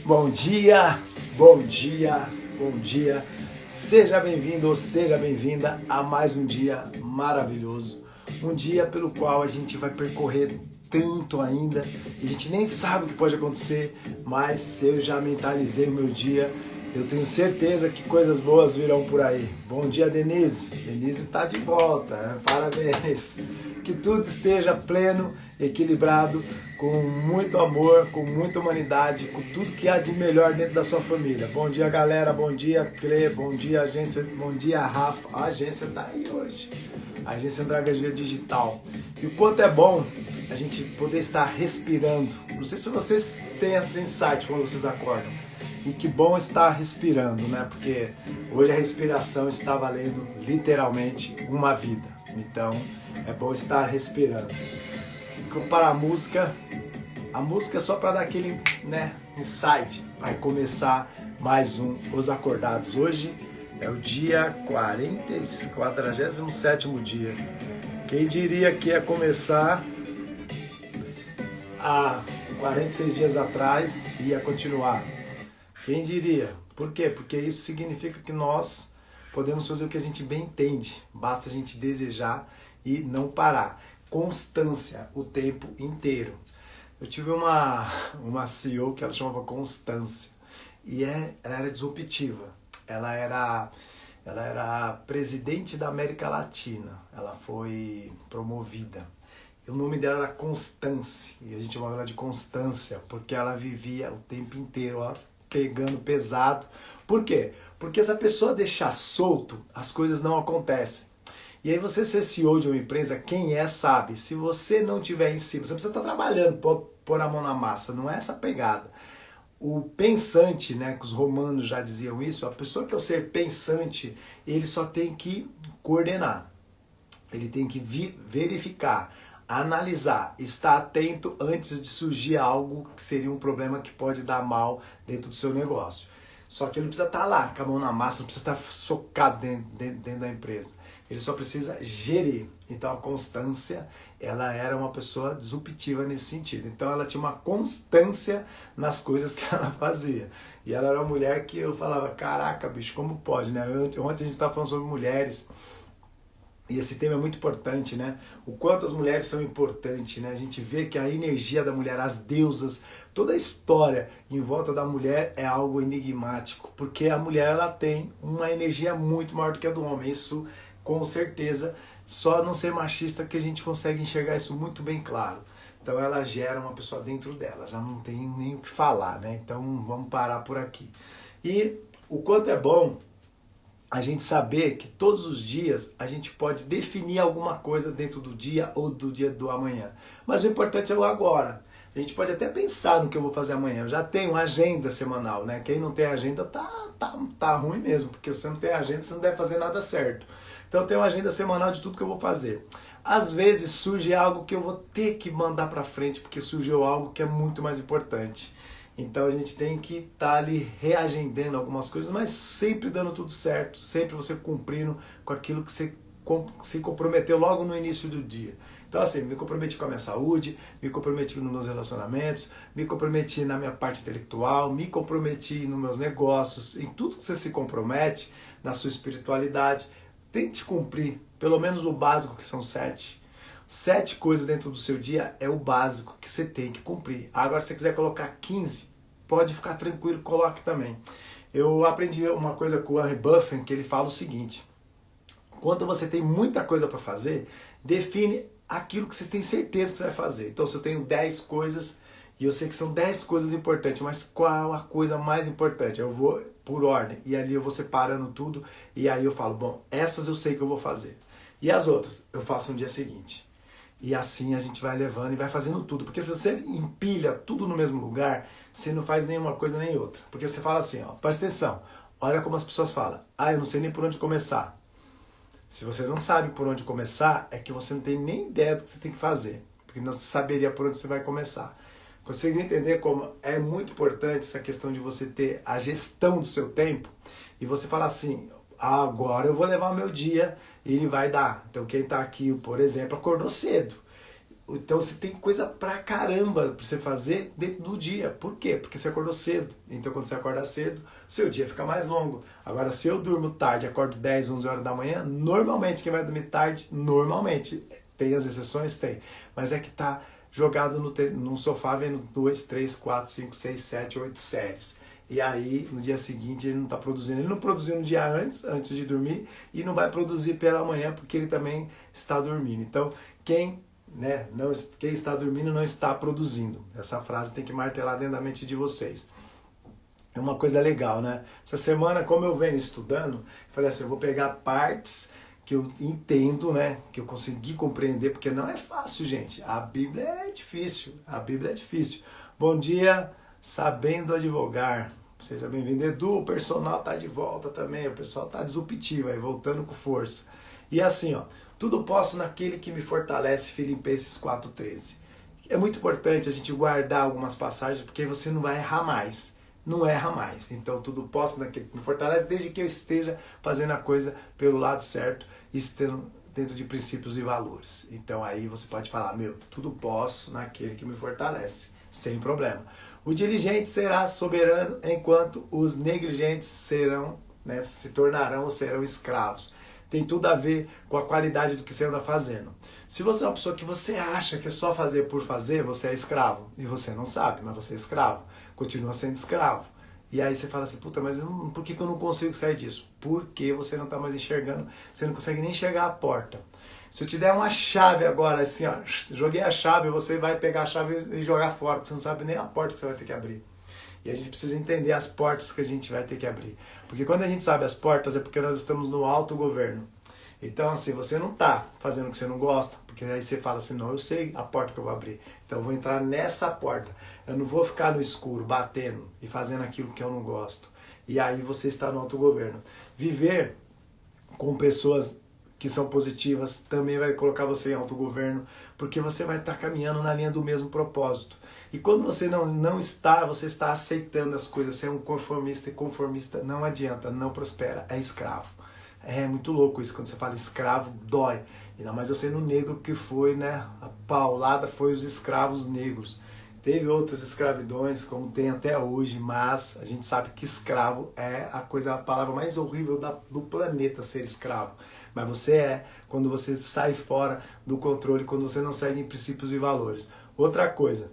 Bom dia, bom dia, bom dia. Seja bem-vindo ou seja bem-vinda a mais um dia maravilhoso. Um dia pelo qual a gente vai percorrer tanto ainda e a gente nem sabe o que pode acontecer, mas se eu já mentalizei o meu dia, eu tenho certeza que coisas boas virão por aí. Bom dia, Denise. Denise está de volta, né? Parabéns. Que tudo esteja pleno, equilibrado, com muito amor, com muita humanidade, com tudo que há de melhor dentro da sua família. Bom dia, galera. Bom dia, Clê. Bom dia, agência. Bom dia, Rafa. A agência está aí hoje. A agência Andragogia Digital. E o quanto é bom a gente poder estar respirando. Não sei se vocês têm esse insight quando vocês acordam. E que bom estar respirando, né? Porque hoje a respiração está valendo literalmente uma vida. Então, é bom estar respirando. Para a música é só para dar aquele, né, insight. Vai começar mais um Os Acordados. Hoje é o dia 47º dia. Quem diria que ia começar há 46 dias atrás e ia continuar? Quem diria? Por quê? Porque isso significa que nós podemos fazer o que a gente bem entende. Basta a gente desejar e não parar. Constância o tempo inteiro. Eu tive uma CEO que ela chamava Constância. E ela era disruptiva. Ela era presidente da América Latina. Ela foi promovida. E o nome dela era Constância. E a gente chamava ela de Constância, porque ela vivia o tempo inteiro ó, pegando pesado. Por quê? Porque se a pessoa deixar solto, as coisas não acontecem. E aí você ser CEO de uma empresa, quem é sabe. Se você não tiver em cima, você precisa estar trabalhando, pôr a mão na massa. Não é essa pegada. O pensante, né, que os romanos já diziam isso, a pessoa que é o ser pensante, ele só tem que coordenar. Ele tem que verificar, analisar, estar atento antes de surgir algo que seria um problema que pode dar mal dentro do seu negócio. Só que ele precisa estar lá, com a mão na massa, não precisa estar socado dentro da empresa. Ele só precisa gerir. Então a Constância, ela era uma pessoa disruptiva nesse sentido. Então ela tinha uma constância nas coisas que ela fazia. E ela era uma mulher que eu falava, caraca, bicho, como pode, né? Ontem a gente estava falando sobre mulheres. E esse tema é muito importante, né? O quanto as mulheres são importantes, né? A gente vê que a energia da mulher, as deusas, toda a história em volta da mulher é algo enigmático, porque a mulher ela tem uma energia muito maior do que a do homem. Isso, com certeza, só não ser machista que a gente consegue enxergar isso muito bem claro. Então ela gera uma pessoa dentro dela, já não tem nem o que falar, né? Então vamos parar por aqui. E o quanto é bom a gente saber que todos os dias a gente pode definir alguma coisa dentro do dia ou do dia do amanhã. Mas o importante é o agora. A gente pode até pensar no que eu vou fazer amanhã. Eu já tenho uma agenda semanal, né? Quem não tem agenda tá ruim mesmo, porque se você não tem agenda, você não deve fazer nada certo. Então eu tenho uma agenda semanal de tudo que eu vou fazer. Às vezes surge algo que eu vou ter que mandar para frente, porque surgiu algo que é muito mais importante. Então a gente tem que estar ali reagendando algumas coisas, mas sempre dando tudo certo, sempre você cumprindo com aquilo que você se comprometeu logo no início do dia. Então assim, me comprometi com a minha saúde, me comprometi nos meus relacionamentos, me comprometi na minha parte intelectual, me comprometi nos meus negócios, em tudo que você se compromete, na sua espiritualidade, tente cumprir pelo menos o básico, que são 7. 7 coisas dentro do seu dia é o básico que você tem que cumprir. Agora, se você quiser colocar 15, pode ficar tranquilo, coloque também. Eu aprendi uma coisa com o Warren Buffett, que ele fala o seguinte: quando você tem muita coisa para fazer, define aquilo que você tem certeza que você vai fazer. Então, se eu tenho 10 coisas, e eu sei que são 10 coisas importantes, mas qual a coisa mais importante? Eu vou por ordem, e ali eu vou separando tudo, e aí eu falo, bom, essas eu sei que eu vou fazer. E as outras, eu faço no dia seguinte. E assim a gente vai levando e vai fazendo tudo. Porque se você empilha tudo no mesmo lugar, você não faz nenhuma coisa nem outra. Porque você fala assim, ó, presta atenção, olha como as pessoas falam, eu não sei nem por onde começar. Se você não sabe por onde começar, é que você não tem nem ideia do que você tem que fazer. Porque não saberia por onde você vai começar. Conseguiu entender como é muito importante essa questão de você ter a gestão do seu tempo e você falar assim, agora eu vou levar o meu dia e ele vai dar. Então quem está aqui, por exemplo, acordou cedo. Então você tem coisa pra caramba pra você fazer dentro do dia. Por quê? Porque você acordou cedo. Então quando você acorda cedo, seu dia fica mais longo. Agora, se eu durmo tarde, acordo 10, 11 horas da manhã, normalmente quem vai dormir tarde, normalmente, tem as exceções? Tem. Mas é que tá jogado num sofá vendo 2, 3, 4, 5, 6, 7, 8 séries. E aí, no dia seguinte, ele não está produzindo. Ele não produziu no dia antes de dormir, e não vai produzir pela manhã, porque ele também está dormindo. Então, quem está dormindo não está produzindo. Essa frase tem que martelar dentro da mente de vocês. É uma coisa legal, né? Essa semana, como eu venho estudando, falei assim, eu vou pegar partes que eu entendo, né? Que eu consegui compreender, porque não é fácil, gente. A Bíblia é difícil. A Bíblia é difícil. Bom dia, sabendo advogar. Seja bem-vindo. Edu, o personal tá de volta também. O pessoal tá disruptivo aí, voltando com força. E assim, ó, tudo posso naquele que me fortalece, Filipenses 4,13. É muito importante a gente guardar algumas passagens, porque você não vai errar mais. Não erra mais. Então, tudo posso naquele que me fortalece, desde que eu esteja fazendo a coisa pelo lado certo e estando dentro de princípios e valores. Então, aí você pode falar, tudo posso naquele que me fortalece, sem problema. O diligente será soberano, enquanto os negligentes se tornarão ou serão escravos. Tem tudo a ver com a qualidade do que você anda fazendo. Se você é uma pessoa que você acha que é só fazer por fazer, você é escravo. E você não sabe, mas você é escravo. Continua sendo escravo. E aí você fala assim, puta, mas por que eu não consigo sair disso? Porque você não está mais enxergando, você não consegue nem enxergar a porta. Se eu te der uma chave agora, assim, ó, joguei a chave, você vai pegar a chave e jogar fora, porque você não sabe nem a porta que você vai ter que abrir. E a gente precisa entender as portas que a gente vai ter que abrir. Porque quando a gente sabe as portas, é porque nós estamos no autogoverno. Então, assim, você não está fazendo o que você não gosta, porque aí você fala assim, não, eu sei a porta que eu vou abrir, então eu vou entrar nessa porta. Eu não vou ficar no escuro, batendo e fazendo aquilo que eu não gosto. E aí você está no autogoverno. Viver com pessoas que são positivas também vai colocar você em autogoverno, porque você vai estar caminhando na linha do mesmo propósito. E quando você não está, você está aceitando as coisas, você é um conformista, e conformista não adianta, não prospera, é escravo. É muito louco isso, quando você fala escravo, dói. Ainda mais eu sendo negro, que foi, né, a paulada foi os escravos negros. Teve outras escravidões, como tem até hoje, mas a gente sabe que escravo é a palavra mais horrível do planeta, ser escravo. Mas você é quando você sai fora do controle, quando você não segue em princípios e valores. Outra coisa,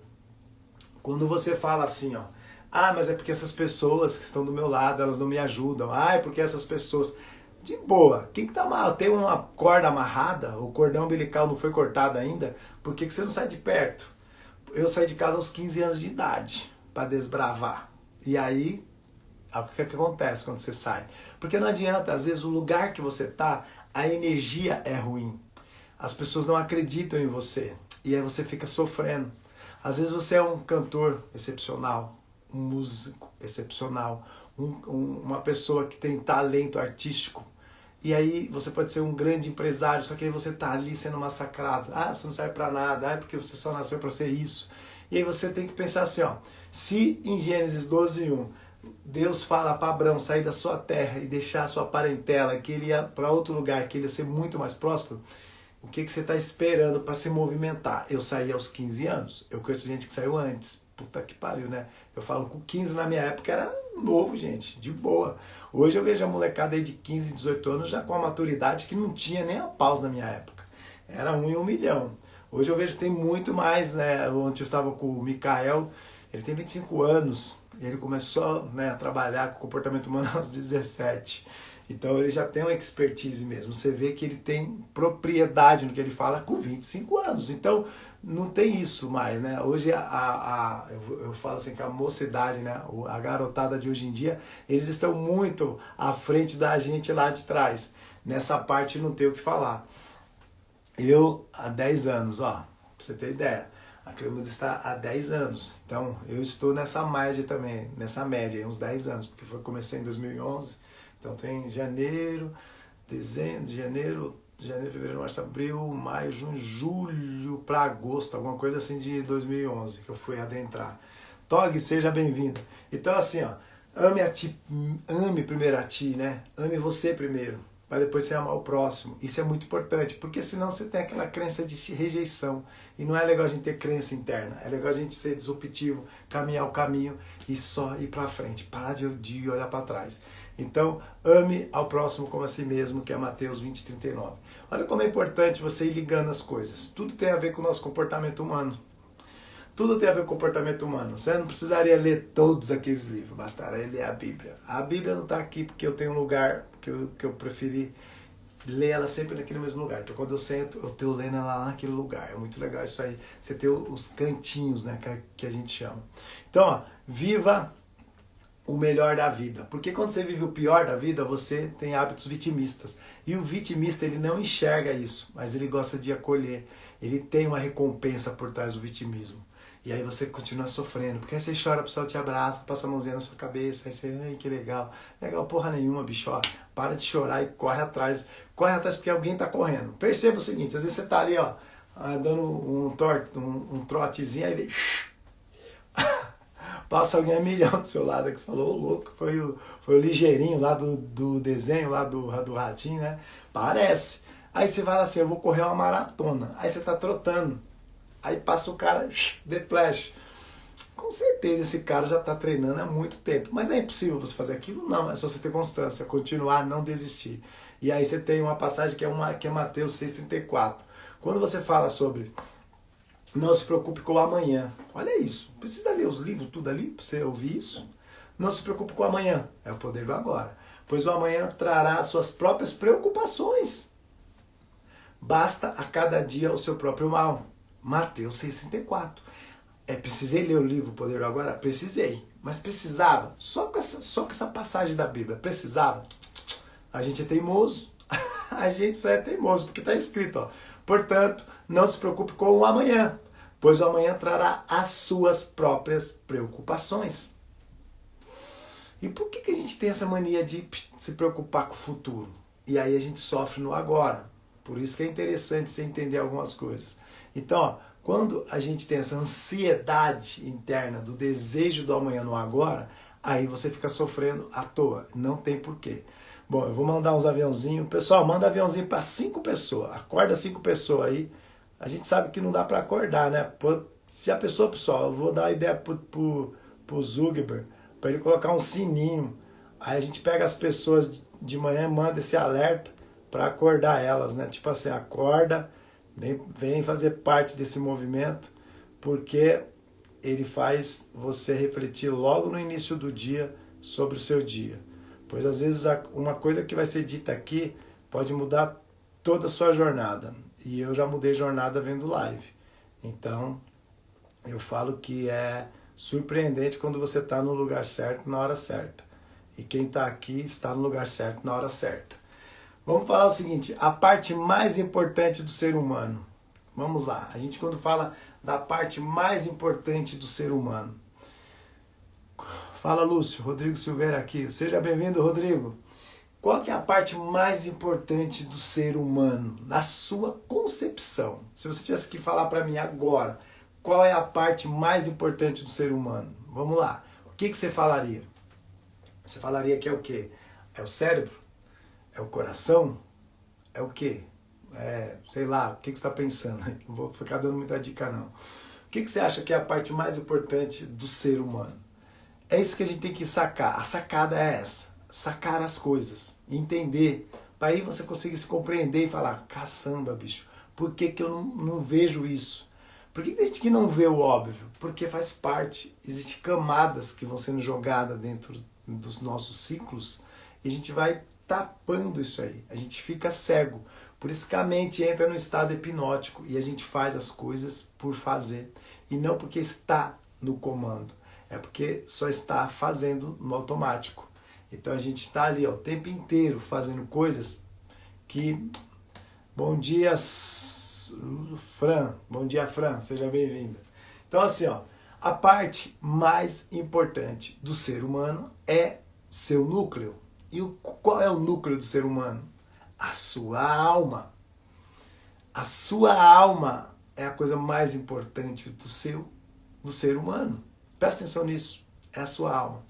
quando você fala assim, ó, mas é porque essas pessoas que estão do meu lado, elas não me ajudam. É porque essas pessoas... De boa, quem que tá mal? Tem uma corda amarrada, o cordão umbilical não foi cortado ainda, por que você não sai de perto? Eu saí de casa aos 15 anos de idade para desbravar. E aí, o que acontece quando você sai? Porque não adianta, às vezes o lugar que você tá, a energia é ruim. As pessoas não acreditam em você. E aí você fica sofrendo. Às vezes você é um cantor excepcional, um músico excepcional, uma pessoa que tem talento artístico. E aí você pode ser um grande empresário, só que aí você tá ali sendo massacrado. Você não serve para nada, porque você só nasceu para ser isso. E aí você tem que pensar assim, ó, se em Gênesis 12:1 Deus fala para Abraão sair da sua terra e deixar a sua parentela, que ele ia para outro lugar, que ele ia ser muito mais próspero, o que você está esperando para se movimentar? Eu saí aos 15 anos, eu conheço gente que saiu antes. Puta que pariu, né? Eu falo, com 15 na minha época era novo, gente, de boa. Hoje eu vejo a molecada aí de 15, 18 anos já com a maturidade que não tinha nem a pausa na minha época. Era 1 em 1 milhão. Hoje eu vejo que tem muito mais, né? Ontem eu estava com o Mikael, ele tem 25 anos, ele começou, né, a trabalhar com comportamento humano aos 17. Então ele já tem uma expertise mesmo. Você vê que ele tem propriedade no que ele fala com 25 anos. Então não tem isso mais, né? Hoje eu falo assim que a mocidade, né? A garotada de hoje em dia, eles estão muito à frente da gente lá de trás. Nessa parte não tem o que falar. Eu, há 10 anos, ó, pra você ter ideia, a Creuda está há 10 anos. Então eu estou nessa média também, uns 10 anos, porque comecei em 2011. Então tem janeiro, fevereiro, março, abril, maio, junho, julho para agosto, alguma coisa assim de 2011 que eu fui adentrar. Tog, seja bem-vindo. Então assim, ó, ame primeiro a ti, né? Ame você primeiro. para depois você amar o próximo. Isso é muito importante, porque senão você tem aquela crença de rejeição. E não é legal a gente ter crença interna, é legal a gente ser disruptivo, caminhar o caminho e só ir para frente, parar de olhar para trás. Então, ame ao próximo como a si mesmo, que é Mateus 20:39. Olha como é importante você ir ligando as coisas. Tudo tem a ver com o nosso comportamento humano. Tudo tem a ver com o comportamento humano. Você não precisaria ler todos aqueles livros, bastaria ler a Bíblia. A Bíblia não está aqui porque eu tenho um lugar que eu preferi ler ela sempre naquele mesmo lugar. Então quando eu sento, eu estou lendo ela lá naquele lugar. É muito legal isso aí. Você ter os cantinhos, né, que a gente chama. Então, ó, viva o melhor da vida. Porque quando você vive o pior da vida, você tem hábitos vitimistas. E o vitimista, ele não enxerga isso, mas ele gosta de acolher. Ele tem uma recompensa por trás do vitimismo. E aí você continua sofrendo, porque aí você chora, a pessoa te abraça, passa a mãozinha na sua cabeça, aí você, ai, que legal. Legal porra nenhuma, bicho, ó. Para de chorar e corre atrás. Corre atrás porque alguém tá correndo. Perceba o seguinte, às vezes você tá ali, ó, dando um trotezinho, aí vem... Passa alguém a milhão do seu lado, aí que você falou, ô louco, foi o ligeirinho lá do desenho, lá do ratinho, né? Parece. Aí você fala assim, eu vou correr uma maratona. Aí você tá trotando. Aí passa o cara, de flash. Com certeza esse cara já está treinando há muito tempo. Mas é impossível você fazer aquilo? Não, é só você ter constância, continuar, não desistir. E aí você tem uma passagem que é Mateus 6,34. Quando você fala sobre não se preocupe com o amanhã. Olha isso, precisa ler os livros tudo ali para você ouvir isso? Não se preocupe com o amanhã, é o poder do agora. Pois o amanhã trará as suas próprias preocupações. Basta a cada dia o seu próprio mal. Mateus 6,34. Precisei ler o livro Poder do Agora? Precisei. Mas precisava? Só com essa passagem da Bíblia. Precisava? A gente é teimoso. A gente só é teimoso, porque está escrito, ó. Portanto, não se preocupe com o amanhã, pois o amanhã trará as suas próprias preocupações. E por que a gente tem essa mania de se preocupar com o futuro? E aí a gente sofre no agora. Por isso que é interessante você entender algumas coisas. Então, ó, quando a gente tem essa ansiedade interna do desejo do amanhã no agora, aí você fica sofrendo à toa. Não tem porquê. Bom, eu vou mandar uns aviãozinhos. Pessoal, manda aviãozinho para 5 pessoas. Acorda 5 pessoas aí. A gente sabe que não dá para acordar, né? Se a pessoa, pessoal, eu vou dar a ideia pro Zuckerberg, para ele colocar um sininho. Aí a gente pega as pessoas de manhã e manda esse alerta para acordar elas, né? Tipo assim, acorda, vem fazer parte desse movimento, porque ele faz você refletir logo no início do dia sobre o seu dia. Pois às vezes uma coisa que vai ser dita aqui pode mudar toda a sua jornada. E eu já mudei jornada vendo live. Então, eu falo que é surpreendente quando você está no lugar certo na hora certa. E quem está aqui está no lugar certo na hora certa. Vamos falar o seguinte, a parte mais importante do ser humano. Vamos lá, a gente quando fala da parte mais importante do ser humano. Fala, Lúcio, Rodrigo Silveira aqui. Seja bem-vindo, Rodrigo. Qual que é a parte mais importante do ser humano, na sua concepção? Se você tivesse que falar para mim agora, qual é a parte mais importante do ser humano? Vamos lá. O que você falaria? Você falaria que é o quê? É o cérebro? É o coração? É o quê? Sei lá, o que você está pensando? Não vou ficar dando muita dica, não. O que você acha que é a parte mais importante do ser humano? É isso que a gente tem que sacar. A sacada é essa. Sacar as coisas. Entender. Para aí você conseguir se compreender e falar, caçamba, bicho, por que eu não vejo isso? Por que a gente não vê o óbvio? Porque faz parte. Existem camadas que vão sendo jogadas dentro dos nossos ciclos e a gente vai tapando isso aí. A gente fica cego. Por isso que a mente entra no estado hipnótico e a gente faz as coisas por fazer. E não porque está no comando. É porque só está fazendo no automático. Então a gente está ali ó, o tempo inteiro fazendo coisas que... Bom dia, Fran. Bom dia, Fran. Seja bem-vinda. Então assim, ó, a parte mais importante do ser humano é seu núcleo. E qual é o núcleo do ser humano? A sua alma. A sua alma é a coisa mais importante do ser humano. Presta atenção nisso. É a sua alma.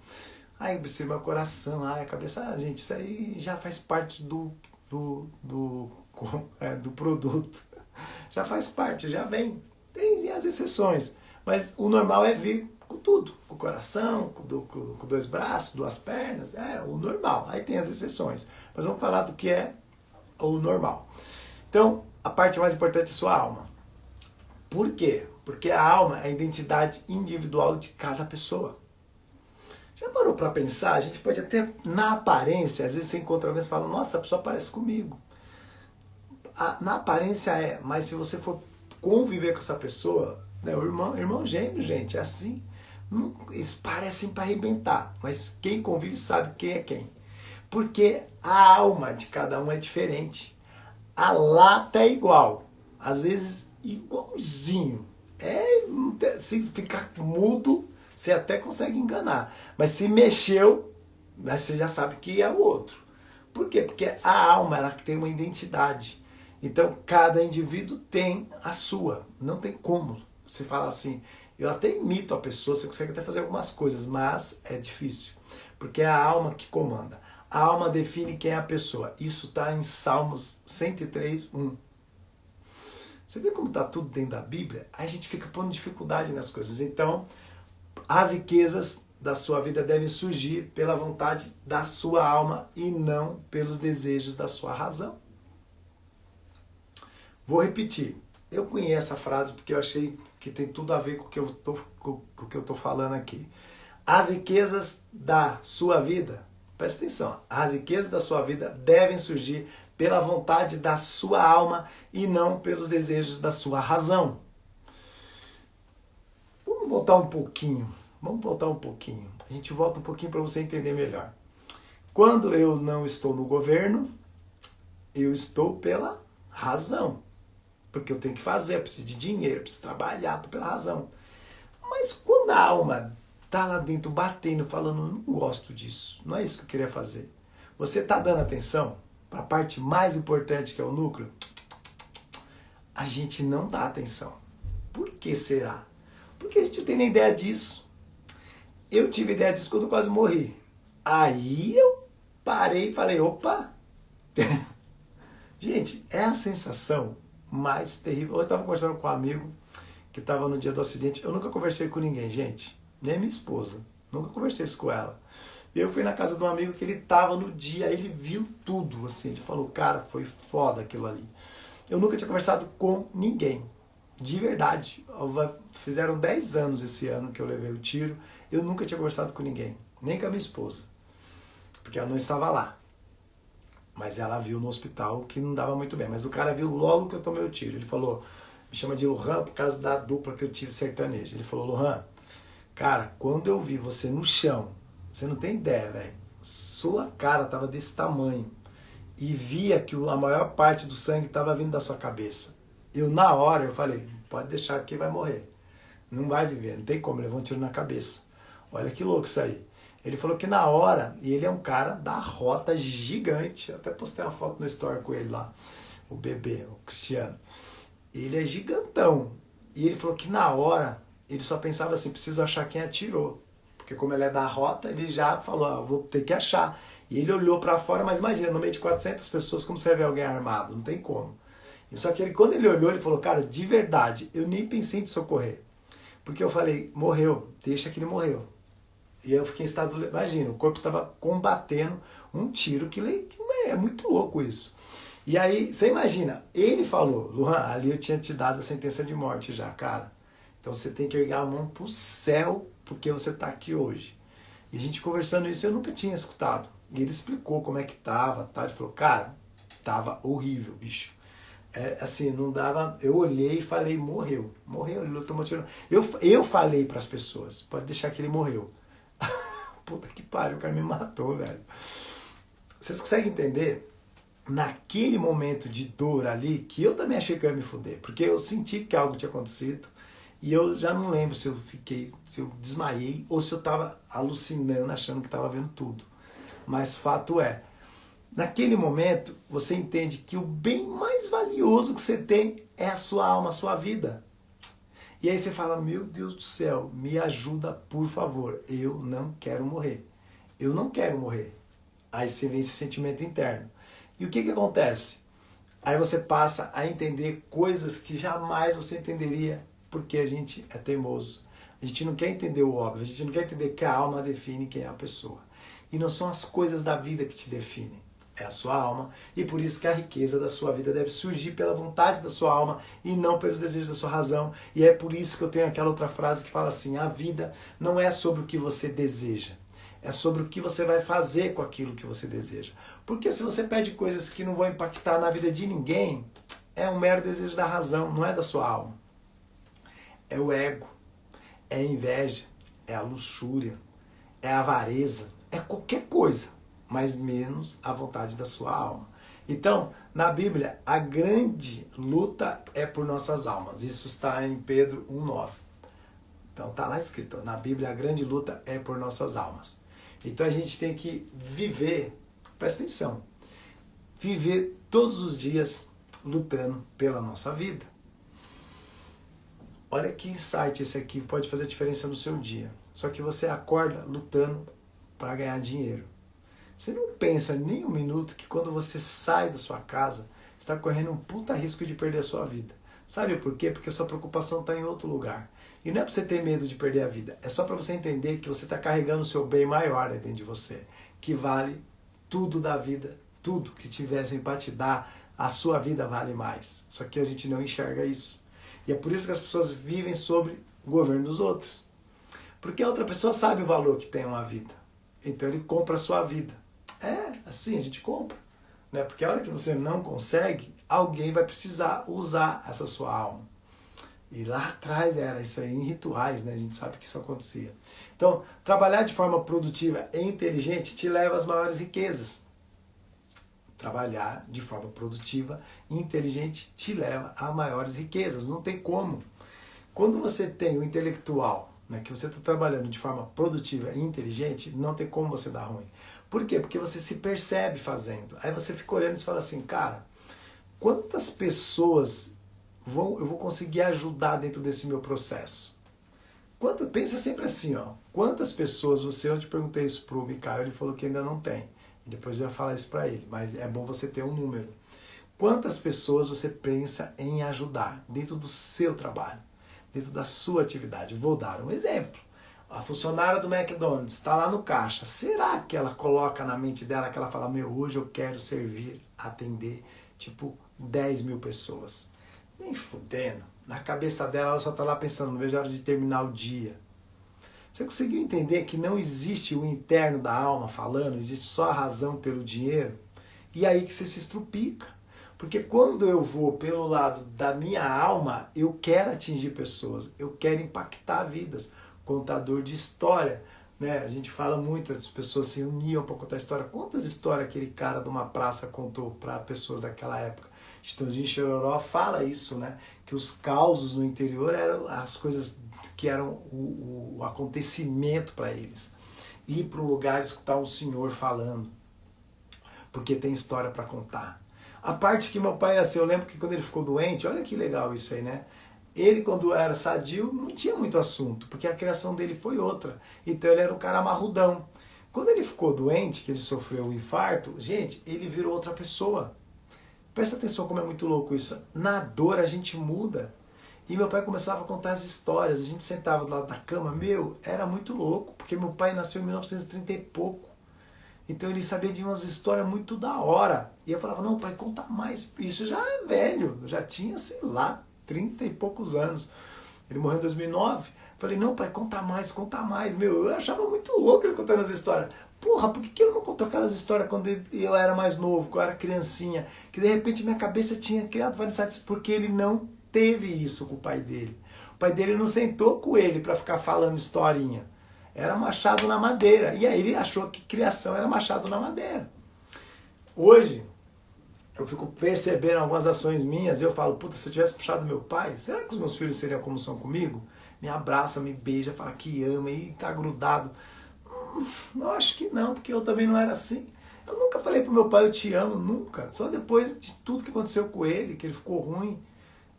Aí, meu coração, a cabeça, gente, isso aí já faz parte do do produto. Já faz parte, já vem. Tem as exceções, mas o normal é vir com tudo, com o coração, com dois braços, duas pernas, é o normal. Aí tem as exceções, mas vamos falar do que é o normal. Então, a parte mais importante é a sua alma. Por quê? Porque a alma é a identidade individual de cada pessoa. Já parou para pensar? A gente pode até, na aparência, às vezes você encontra alguém e fala, nossa, a pessoa parece comigo. Na aparência é, mas se você for conviver com essa pessoa, né, o irmão gêmeo, gente, é assim. Eles parecem para arrebentar, mas quem convive sabe quem é quem. Porque a alma de cada um é diferente. A lata é igual, às vezes igualzinho. Se ficar mudo, você até consegue enganar. Mas se mexeu, você já sabe que é o outro. Por quê? Porque a alma ela tem uma identidade. Então, cada indivíduo tem a sua. Não tem como você falar assim, eu até imito a pessoa, você consegue até fazer algumas coisas, mas é difícil. Porque é a alma que comanda. A alma define quem é a pessoa. Isso está em Salmos 103, 1. Você vê como está tudo dentro da Bíblia? Aí a gente fica pondo dificuldade nas coisas. Então, as riquezas da sua vida devem surgir pela vontade da sua alma e não pelos desejos da sua razão. Vou repetir. Eu conheço a frase porque eu achei que tem tudo a ver com o que eu tô falando aqui. As riquezas da sua vida, presta atenção, as riquezas da sua vida devem surgir pela vontade da sua alma e não pelos desejos da sua razão. Vamos voltar um pouquinho. A gente volta um pouquinho para você entender melhor. Quando eu não estou no governo, eu estou pela razão. Porque eu tenho que fazer, eu preciso de dinheiro, eu preciso trabalhar, estou pela razão. Mas quando a alma está lá dentro batendo, falando, não gosto disso, não é isso que eu queria fazer. Você está dando atenção para a parte mais importante que é o núcleo? A gente não dá atenção. Por que será? Porque a gente não tem nem ideia disso. Eu tive ideia disso quando eu quase morri. Aí eu parei e falei, opa! Gente, é a sensação mais terrível. Eu estava conversando com um amigo que estava no dia do acidente. Eu nunca conversei com ninguém, gente. Nem minha esposa. Nunca conversei isso com ela. E eu fui na casa de um amigo que ele estava no dia, ele viu tudo, assim. Ele falou, cara, foi foda aquilo ali. Eu nunca tinha conversado com ninguém. De verdade. Fizeram 10 anos esse ano que eu levei o tiro. Eu nunca tinha conversado com ninguém. Nem com a minha esposa. Porque ela não estava lá. Mas ela viu no hospital que não dava muito bem. Mas o cara viu logo que eu tomei o tiro. Ele falou, me chama de Lohan por causa da dupla que eu tive sertaneja. Ele falou, Lohan, cara, quando eu vi você no chão, você não tem ideia, velho. Sua cara tava desse tamanho. E via que a maior parte do sangue tava vindo da sua cabeça. Na hora, eu falei, pode deixar que vai morrer. Não vai viver, não tem como, levou um tiro na cabeça. Olha que louco isso aí. Ele falou que na hora, e ele é um cara da rota gigante, até postei uma foto no story com ele lá, o bebê, o Cristiano. Ele é gigantão. E ele falou que na hora, ele só pensava assim, preciso achar quem atirou. Porque como ele é da rota, ele já falou, vou ter que achar. E ele olhou pra fora, mas imagina, no meio de 400 pessoas, como você vê alguém armado? Não tem como. Só que quando ele olhou, ele falou, cara, de verdade, eu nem pensei em te socorrer. Porque eu falei, morreu, deixa que ele morreu. E eu fiquei em estado, imagina, o corpo estava combatendo um tiro, que é muito louco isso. E aí, você imagina, ele falou, Luan, ali eu tinha te dado a sentença de morte já, cara. Então você tem que erguer a mão pro céu, porque você tá aqui hoje. E a gente conversando isso, eu nunca tinha escutado. E ele explicou como é que tava, tá? Ele falou, cara, tava horrível, bicho. Assim, não dava. Eu olhei e falei, morreu, ele tomou tiro. Eu falei para as pessoas, pode deixar que ele morreu. Puta que pariu, o cara me matou, velho. Vocês conseguem entender? Naquele momento de dor ali, que eu também achei que eu ia me fuder, porque eu senti que algo tinha acontecido e eu já não lembro se eu desmaiei ou se eu tava alucinando, achando que tava vendo tudo. Mas fato é, naquele momento você entende que o bem mais valioso que você tem é a sua alma, a sua vida. E aí você fala, meu Deus do céu, me ajuda, por favor. Eu não quero morrer. Eu não quero morrer. Aí você vem esse sentimento interno. E o que que acontece? Aí você passa a entender coisas que jamais você entenderia porque a gente é teimoso. A gente não quer entender o óbvio, a gente não quer entender que a alma define quem é a pessoa. E não são as coisas da vida que te definem, é a sua alma. E por isso que a riqueza da sua vida deve surgir pela vontade da sua alma e não pelos desejos da sua razão. E é por isso que eu tenho aquela outra frase que fala assim, a vida não é sobre o que você deseja, é sobre o que você vai fazer com aquilo que você deseja. Porque se você pede coisas que não vão impactar na vida de ninguém, é um mero desejo da razão, não é da sua alma. É o ego, é a inveja, é a luxúria, é a avareza, é qualquer coisa, mas menos a vontade da sua alma. Então, na Bíblia, a grande luta é por nossas almas. Isso está em Pedro 1,9. Então está lá escrito, na Bíblia a grande luta é por nossas almas. Então a gente tem que viver, presta atenção, viver todos os dias lutando pela nossa vida. Olha que insight esse aqui, pode fazer diferença no seu dia. Só que você acorda lutando para ganhar dinheiro. Você não pensa nem um minuto que quando você sai da sua casa, você está correndo um puta risco de perder a sua vida. Sabe por quê? Porque a sua preocupação está em outro lugar. E não é para você ter medo de perder a vida, é só para você entender que você está carregando o seu bem maior dentro de você, que vale tudo da vida, tudo que tivessem para te dar, a sua vida vale mais. Só que a gente não enxerga isso. E é por isso que as pessoas vivem sobre o governo dos outros. Porque a outra pessoa sabe o valor que tem uma vida. Então ele compra a sua vida. É, assim a gente compra. Né? Porque a hora que você não consegue, alguém vai precisar usar essa sua alma. E lá atrás era isso aí, em rituais, né? A gente sabe que isso acontecia. Então, trabalhar de forma produtiva e inteligente te leva às maiores riquezas. Trabalhar de forma produtiva e inteligente te leva a maiores riquezas. Não tem como. Quando você tem o intelectual, né, que você está trabalhando de forma produtiva e inteligente, não tem como você dar ruim. Por quê? Porque você se percebe fazendo. Aí você fica olhando e fala assim, cara, quantas pessoas eu vou conseguir ajudar dentro desse meu processo? Pensa sempre assim, ó. Quantas pessoas você... Eu te perguntei isso pro Mikael, ele falou que ainda não tem. E depois eu ia falar isso para ele, mas é bom você ter um número. Quantas pessoas você pensa em ajudar dentro do seu trabalho, dentro da sua atividade? Vou dar um exemplo. A funcionária do McDonald's está lá no caixa. Será que ela coloca na mente dela que ela fala, meu, hoje eu quero servir, atender, tipo, 10 mil pessoas? Nem fudendo. Na cabeça dela, ela só está lá pensando, não vejo a hora de terminar o dia. Você conseguiu entender que não existe o interno da alma falando, existe só a razão pelo dinheiro? E aí que você se estrupica. Porque quando eu vou pelo lado da minha alma, eu quero atingir pessoas, eu quero impactar vidas. Contador de história, né? A gente fala muito, as pessoas se uniam para contar história. Quantas histórias aquele cara de uma praça contou para pessoas daquela época? Chitãozinho Chororó fala isso, né? Que os causos no interior eram as coisas que eram o acontecimento para eles. Ir para um lugar e escutar um senhor falando, porque tem história para contar. A parte que meu pai ia ser, eu lembro que quando ele ficou doente, olha que legal isso aí, né? Ele, quando era sadio, não tinha muito assunto, porque a criação dele foi outra. Então ele era um cara marrudão. Quando ele ficou doente, que ele sofreu um infarto, gente, ele virou outra pessoa. Presta atenção como é muito louco isso. Na dor a gente muda. E meu pai começava a contar as histórias, a gente sentava do lado da cama, era muito louco, porque meu pai nasceu em 1930 e pouco. Então ele sabia de umas histórias muito da hora. E eu falava, não, pai, conta mais. Isso já é velho, já tinha, sei lá, 30 e poucos anos. Ele morreu em 2009. Falei, não, pai, conta mais, conta mais. Eu achava muito louco ele contando as histórias. Porra, por que ele não contou aquelas histórias quando eu era mais novo, quando eu era criancinha? Que de repente minha cabeça tinha criado vários insights, porque ele não teve isso com o pai dele. O pai dele não sentou com ele para ficar falando historinha. Era machado na madeira. E aí ele achou que criação era machado na madeira. Hoje, eu fico percebendo algumas ações minhas e eu falo, puta, se eu tivesse puxado meu pai, será que os meus filhos seriam como são comigo? Me abraça, me beija, fala que ama e tá grudado. Eu acho que não, porque eu também não era assim. Eu nunca falei pro meu pai, eu te amo, nunca. Só depois de tudo que aconteceu com ele, que ele ficou ruim.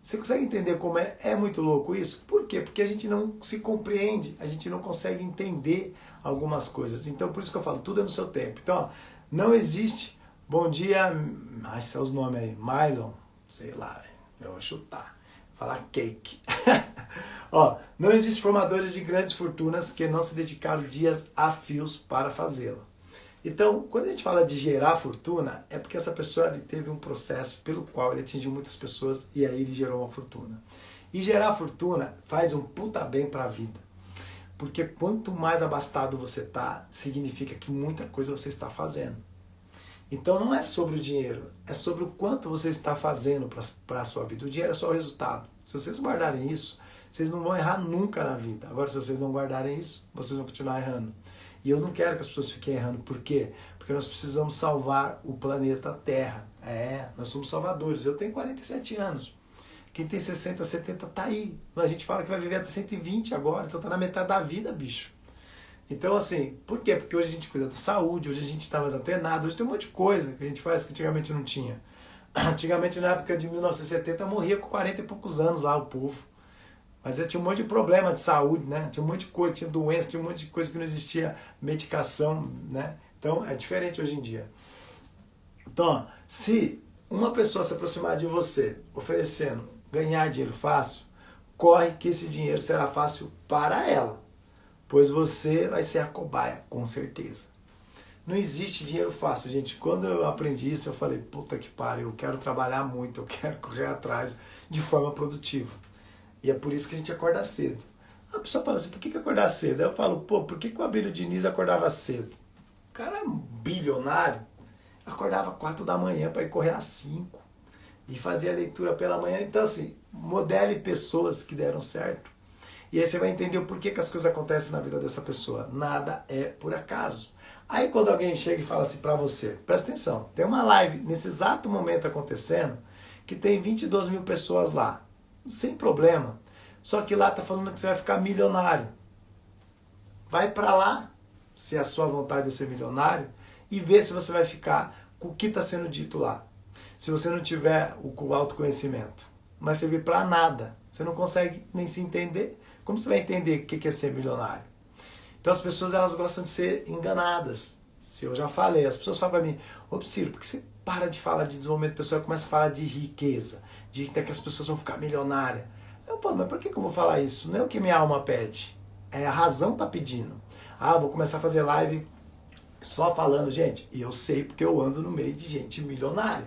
Você consegue entender como é muito louco isso? Por quê? Porque a gente não se compreende, a gente não consegue entender algumas coisas. Então, por isso que eu falo, tudo é no seu tempo. Então, ó, não existe Bom dia, são os nomes aí, Mylon, sei lá, eu vou chutar, falar cake. Ó, não existe formadores de grandes fortunas que não se dedicaram dias a fios para fazê-lo. Então, quando a gente fala de gerar fortuna, é porque essa pessoa ele teve um processo pelo qual ele atingiu muitas pessoas e aí ele gerou uma fortuna. E gerar fortuna faz um puta bem para a vida. Porque quanto mais abastado você tá, significa que muita coisa você está fazendo. Então não é sobre o dinheiro, é sobre o quanto você está fazendo para a sua vida. O dinheiro é só o resultado. Se vocês guardarem isso, vocês não vão errar nunca na vida. Agora, se vocês não guardarem isso, vocês vão continuar errando. E eu não quero que as pessoas fiquem errando. Por quê? Porque nós precisamos salvar o planeta Terra. Nós somos salvadores. Eu tenho 47 anos. Quem tem 60, 70 tá aí. A gente fala que vai viver até 120 agora, então tá na metade da vida, bicho. Então, assim, por quê? Porque hoje a gente cuida da saúde, hoje a gente está mais antenado, hoje tem um monte de coisa que a gente faz que antigamente não tinha. Antigamente, na época de 1970, morria com 40 e poucos anos lá o povo. Mas tinha um monte de problema de saúde, né? Tinha um monte de coisa, tinha doença, tinha um monte de coisa que não existia medicação, né? Então é diferente hoje em dia. Então, ó, se uma pessoa se aproximar de você oferecendo ganhar dinheiro fácil, corre que esse dinheiro será fácil para ela, pois você vai ser a cobaia, com certeza. Não existe dinheiro fácil, gente. Quando eu aprendi isso, eu falei, puta que pariu, eu quero trabalhar muito, eu quero correr atrás de forma produtiva. E é por isso que a gente acorda cedo. A pessoa fala assim, por que acordar cedo? Aí eu falo, pô, por que o Abílio Diniz acordava cedo? O cara é um bilionário, acordava 4 da manhã para ir correr às 5 e fazia leitura pela manhã. Então assim, modele pessoas que deram certo. E aí você vai entender o porquê que as coisas acontecem na vida dessa pessoa. Nada é por acaso. Aí quando alguém chega e fala assim pra você, presta atenção, tem uma live nesse exato momento acontecendo que tem 22 mil pessoas lá. Sem problema. Só que lá tá falando que você vai ficar milionário. Vai pra lá, se a sua vontade é ser milionário, e vê se você vai ficar com o que está sendo dito lá. Se você não tiver o autoconhecimento. Não vai servir pra nada. Você não consegue nem se entender. Como você vai entender o que é ser milionário? Então as pessoas elas gostam de ser enganadas. Se eu já falei, as pessoas falam pra mim, ô Ciro, por que você para de falar de desenvolvimento pessoal e começa a falar de riqueza? De que as pessoas vão ficar milionárias. Eu falo, mas por que eu vou falar isso? Não é o que minha alma pede. É a razão tá pedindo. Vou começar a fazer live só falando, gente, e eu sei porque eu ando no meio de gente milionária.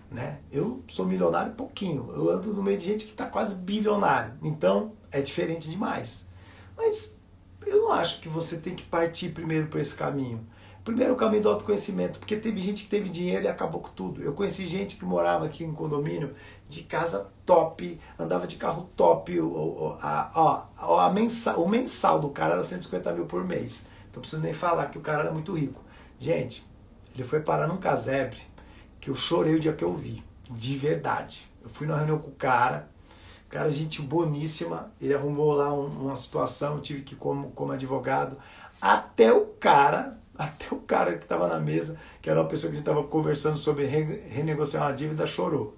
Né? Eu sou milionário pouquinho. Eu ando no meio de gente que está quase bilionário. Então, é diferente demais. Mas eu não acho que você tem que partir primeiro por esse caminho. Primeiro o caminho do autoconhecimento, porque teve gente que teve dinheiro e acabou com tudo. Eu conheci gente que morava aqui em condomínio de casa top, andava de carro top, o mensal do cara era 150 mil por mês. Então não preciso nem falar que o cara era muito rico. Gente, ele foi parar num casebre que eu chorei o dia que eu vi, de verdade. Eu fui numa reunião com o cara gente boníssima, ele arrumou lá uma situação, eu tive que ir como advogado, até o cara que estava na mesa, que era uma pessoa que a gente estava conversando sobre renegociar uma dívida, chorou.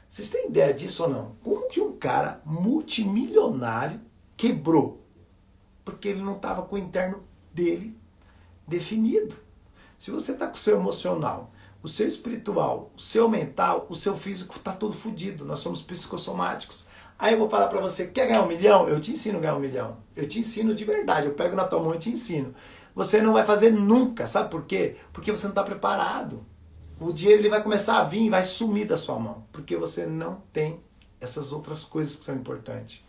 Vocês têm ideia disso ou não? Como que um cara multimilionário quebrou? Porque ele não estava com o interno dele definido. Se você está com o seu emocional, o seu espiritual, o seu mental, o seu físico está todo fodido. Nós somos psicossomáticos. Aí eu vou falar para você, quer ganhar 1 milhão? Eu te ensino a ganhar 1 milhão. Eu te ensino de verdade. Eu pego na tua mão e te ensino. Você não vai fazer nunca. Sabe por quê? Porque você não está preparado. O dinheiro ele vai começar a vir e vai sumir da sua mão. Porque você não tem essas outras coisas que são importantes.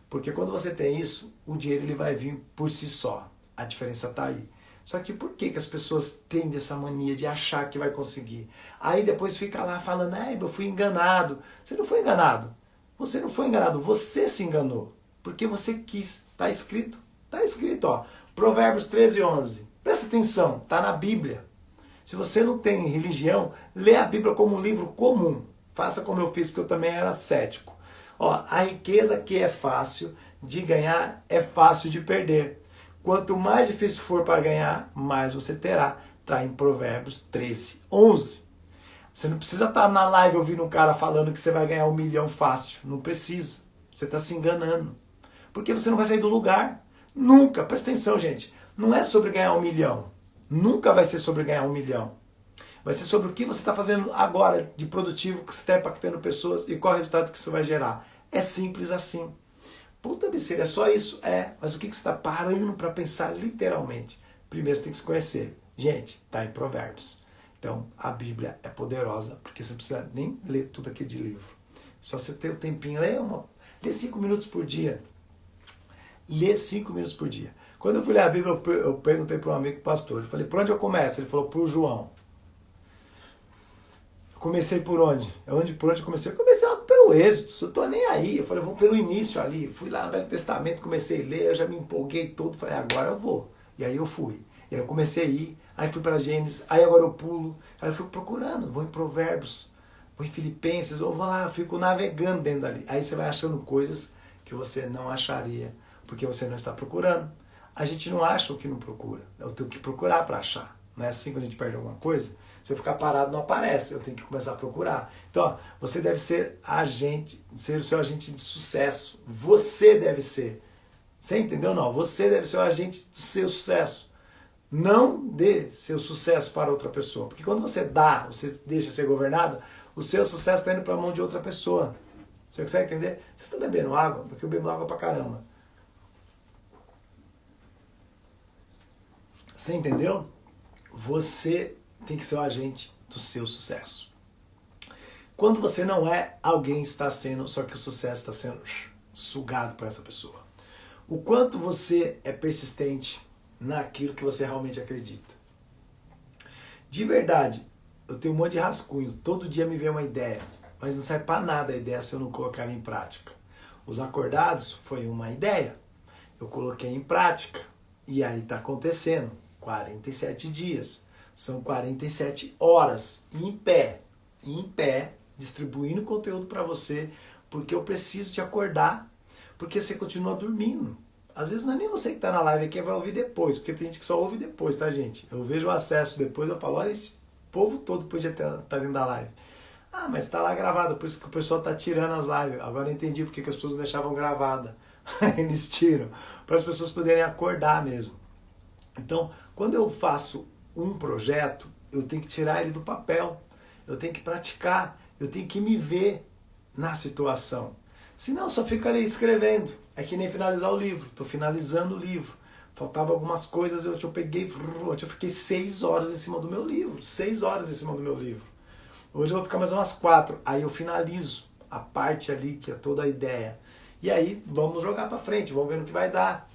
Porque quando você tem isso, o dinheiro ele vai vir por si só. A diferença está aí. Só que por que as pessoas têm essa mania de achar que vai conseguir? Aí depois fica lá falando, eu fui enganado. Você não foi enganado. Você não foi enganado, você se enganou. Porque você quis. Está escrito, ó. Provérbios 13:11. Presta atenção, está na Bíblia. Se você não tem religião, lê a Bíblia como um livro comum. Faça como eu fiz, porque eu também era cético. Ó, a riqueza que é fácil de ganhar é fácil de perder. Quanto mais difícil for para ganhar, mais você terá. Está em Provérbios 13:11. Você não precisa estar na live ouvindo um cara falando que você vai ganhar 1 milhão fácil. Não precisa. Você está se enganando. Porque você não vai sair do lugar. Nunca. Presta atenção, gente. Não é sobre ganhar 1 milhão. Nunca vai ser sobre ganhar 1 milhão. Vai ser sobre o que você está fazendo agora de produtivo, que você está impactando pessoas e qual é o resultado que isso vai gerar. É simples assim. Puta besteira, é só isso? É, mas o que você está parando para pensar literalmente? Primeiro você tem que se conhecer. Gente, tá em Provérbios. Então, a Bíblia é poderosa, porque você não precisa nem ler tudo aqui de livro. Só você ter o tempinho, lê 5 minutos por dia. Lê 5 minutos por dia. Quando eu fui ler a Bíblia, eu perguntei para um amigo pastor. Eu falei, por onde eu começo? Ele falou, por João. Comecei por onde? Por onde eu comecei? Eu comecei lá pelo Êxodo, eu tô nem aí. Eu falei, eu vou pelo início ali. Fui lá no Velho Testamento, comecei a ler, eu já me empolguei todo. Falei, agora eu vou. E aí eu fui. E aí eu comecei a ir, aí fui para Gênesis, aí agora eu pulo. Aí eu fico procurando, vou em Provérbios, vou em Filipenses, ou vou lá, eu fico navegando dentro dali. Aí você vai achando coisas que você não acharia, porque você não está procurando. A gente não acha o que não procura, eu tenho que procurar para achar. Não é assim quando a gente perde alguma coisa? Se eu ficar parado, não aparece. Eu tenho que começar a procurar. Então, ó, você deve ser o seu agente de sucesso. Você deve ser. Você entendeu? Não. Você deve ser o agente do seu sucesso. Não dê seu sucesso para outra pessoa. Porque quando você dá, você deixa ser governado, o seu sucesso está indo para a mão de outra pessoa. Você consegue entender? Vocês estão bebendo água? Porque eu bebo água pra caramba. Você entendeu? Você tem que ser o agente do seu sucesso. Quando você não é, alguém está sendo, só que o sucesso está sendo sugado por essa pessoa. O quanto você é persistente naquilo que você realmente acredita. De verdade, eu tenho um monte de rascunho, todo dia me vem uma ideia, mas não serve para nada a ideia se eu não colocar ela em prática. Os acordados foi uma ideia, eu coloquei em prática e aí está acontecendo, 47 dias. São 47 horas em pé, distribuindo conteúdo para você, porque eu preciso te acordar, porque você continua dormindo. Às vezes não é nem você que está na live aqui, vai ouvir depois, porque tem gente que só ouve depois, tá, gente? Eu vejo o acesso depois, eu falo, olha, esse povo todo podia estar dentro da live. Ah, mas está lá gravado, por isso que o pessoal está tirando as lives. Agora eu entendi porque que as pessoas não deixavam gravada. Eles tiram, para as pessoas poderem acordar mesmo. Então, quando eu faço um projeto, eu tenho que tirar ele do papel, eu tenho que praticar, eu tenho que me ver na situação. Senão eu só fico ali escrevendo. É que nem finalizar o livro. Estou finalizando o livro. Faltavam algumas coisas, eu fiquei 6 horas em cima do meu livro. 6 horas em cima do meu livro. Hoje eu vou ficar mais umas 4. Aí eu finalizo a parte ali, que é toda a ideia. E aí vamos jogar para frente, vamos ver no que vai dar.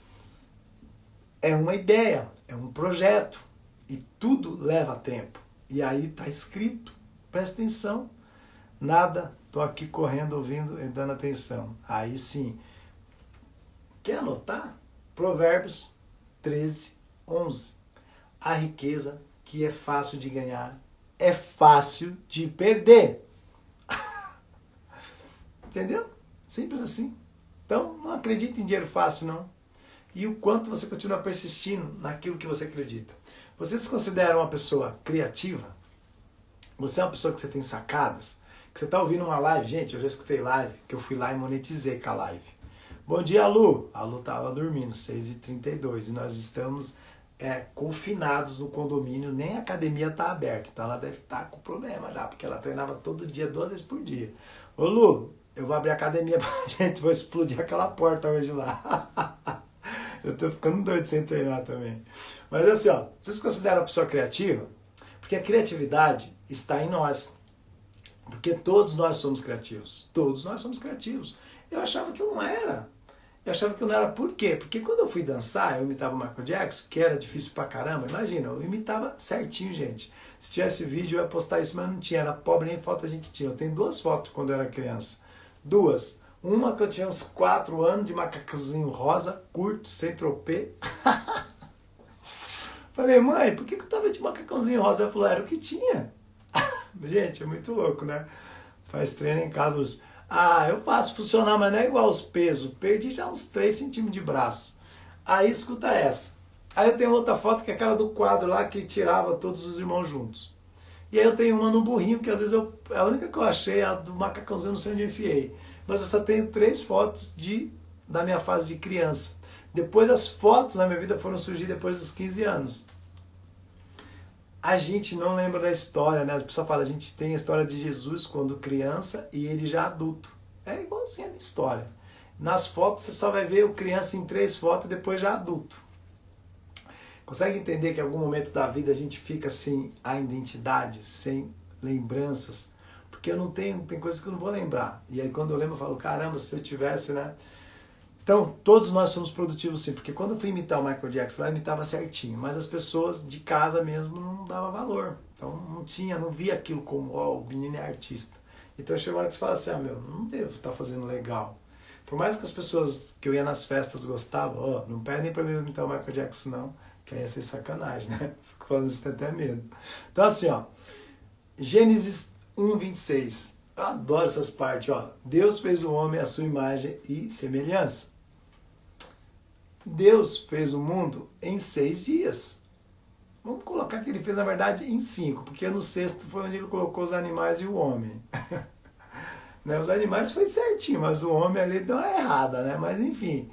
É uma ideia, é um projeto. E tudo leva tempo. E aí está escrito. Presta atenção. Nada, estou aqui correndo, ouvindo e dando atenção. Aí sim. Quer anotar? Provérbios 13, 11. A riqueza que é fácil de ganhar é fácil de perder. Entendeu? Simples assim. Então, não acredite em dinheiro fácil, não. E o quanto você continua persistindo naquilo que você acredita. Você se considera uma pessoa criativa? Você é uma pessoa que você tem sacadas? Que você está ouvindo uma live? Gente, eu já escutei live, que eu fui lá e monetizei com a live. Bom dia, Lu. A Lu estava dormindo, 6h32, e nós estamos confinados no condomínio, nem a academia está aberta, então ela deve estar com problema já, porque ela treinava todo dia, 2 vezes por dia. Ô Lu, eu vou abrir a academia pra gente, vou explodir aquela porta hoje lá. Eu tô ficando doido sem treinar também. Mas assim, ó, você se considera uma pessoa criativa? Porque a criatividade está em nós. Porque todos nós somos criativos. Todos nós somos criativos. Eu achava que eu não era. Eu achava que eu não era. Por quê? Porque quando eu fui dançar, eu imitava o Michael Jackson, que era difícil pra caramba. Imagina, eu imitava certinho, gente. Se tivesse vídeo, eu ia postar isso, mas não tinha. Era pobre, nem foto a gente tinha. Eu tenho 2 fotos quando eu era criança. 2. Uma que eu tinha uns 4 anos, de macacãozinho rosa, curto, sem tropê. Falei, mãe, por que eu tava de macacãozinho rosa? Ela falou, era o que tinha. Gente, é muito louco, né? Faz treino em casa. Ah, eu faço funcionar, mas não é igual os pesos. Perdi já uns 3 centímetros de braço. Aí escuta essa. Aí eu tenho outra foto que é aquela do quadro lá que tirava todos os irmãos juntos. E aí eu tenho uma no burrinho, que às vezes a única que eu achei é a do macacãozinho, não sei onde eu enfiei. Mas eu só tenho 3 fotos da minha fase de criança. Depois as fotos na minha vida foram surgir depois dos 15 anos. A gente não lembra da história, né? A pessoa fala, a gente tem a história de Jesus quando criança e ele já adulto. É igualzinho a minha história. Nas fotos você só vai ver o criança em 3 fotos e depois já adulto. Consegue entender que em algum momento da vida a gente fica sem a identidade, sem lembranças? Porque eu não tenho, tem coisas que eu não vou lembrar. E aí quando eu lembro eu falo, caramba, se eu tivesse, né? Então, todos nós somos produtivos sim, porque quando eu fui imitar o Michael Jackson lá, eu imitava certinho, mas as pessoas de casa mesmo não davam valor. Então não tinha, não via aquilo como, ó, o menino é artista. Então chegou uma hora que você fala assim, meu, não devo estar fazendo legal. Por mais que as pessoas que eu ia nas festas gostavam, ó, não pedem pra mim imitar o Michael Jackson não, que aí ia ser sacanagem, né? Fico falando isso, tem até medo. Então assim, ó, Gênesis 1:26. Eu adoro essas partes, ó. Deus fez o homem à sua imagem e semelhança. Deus fez o mundo em 6 dias. Vamos colocar que ele fez, na verdade, em 5, porque no sexto foi onde ele colocou os animais e o homem. Né? Os animais foi certinho, mas o homem ali deu uma errada, né? Mas enfim,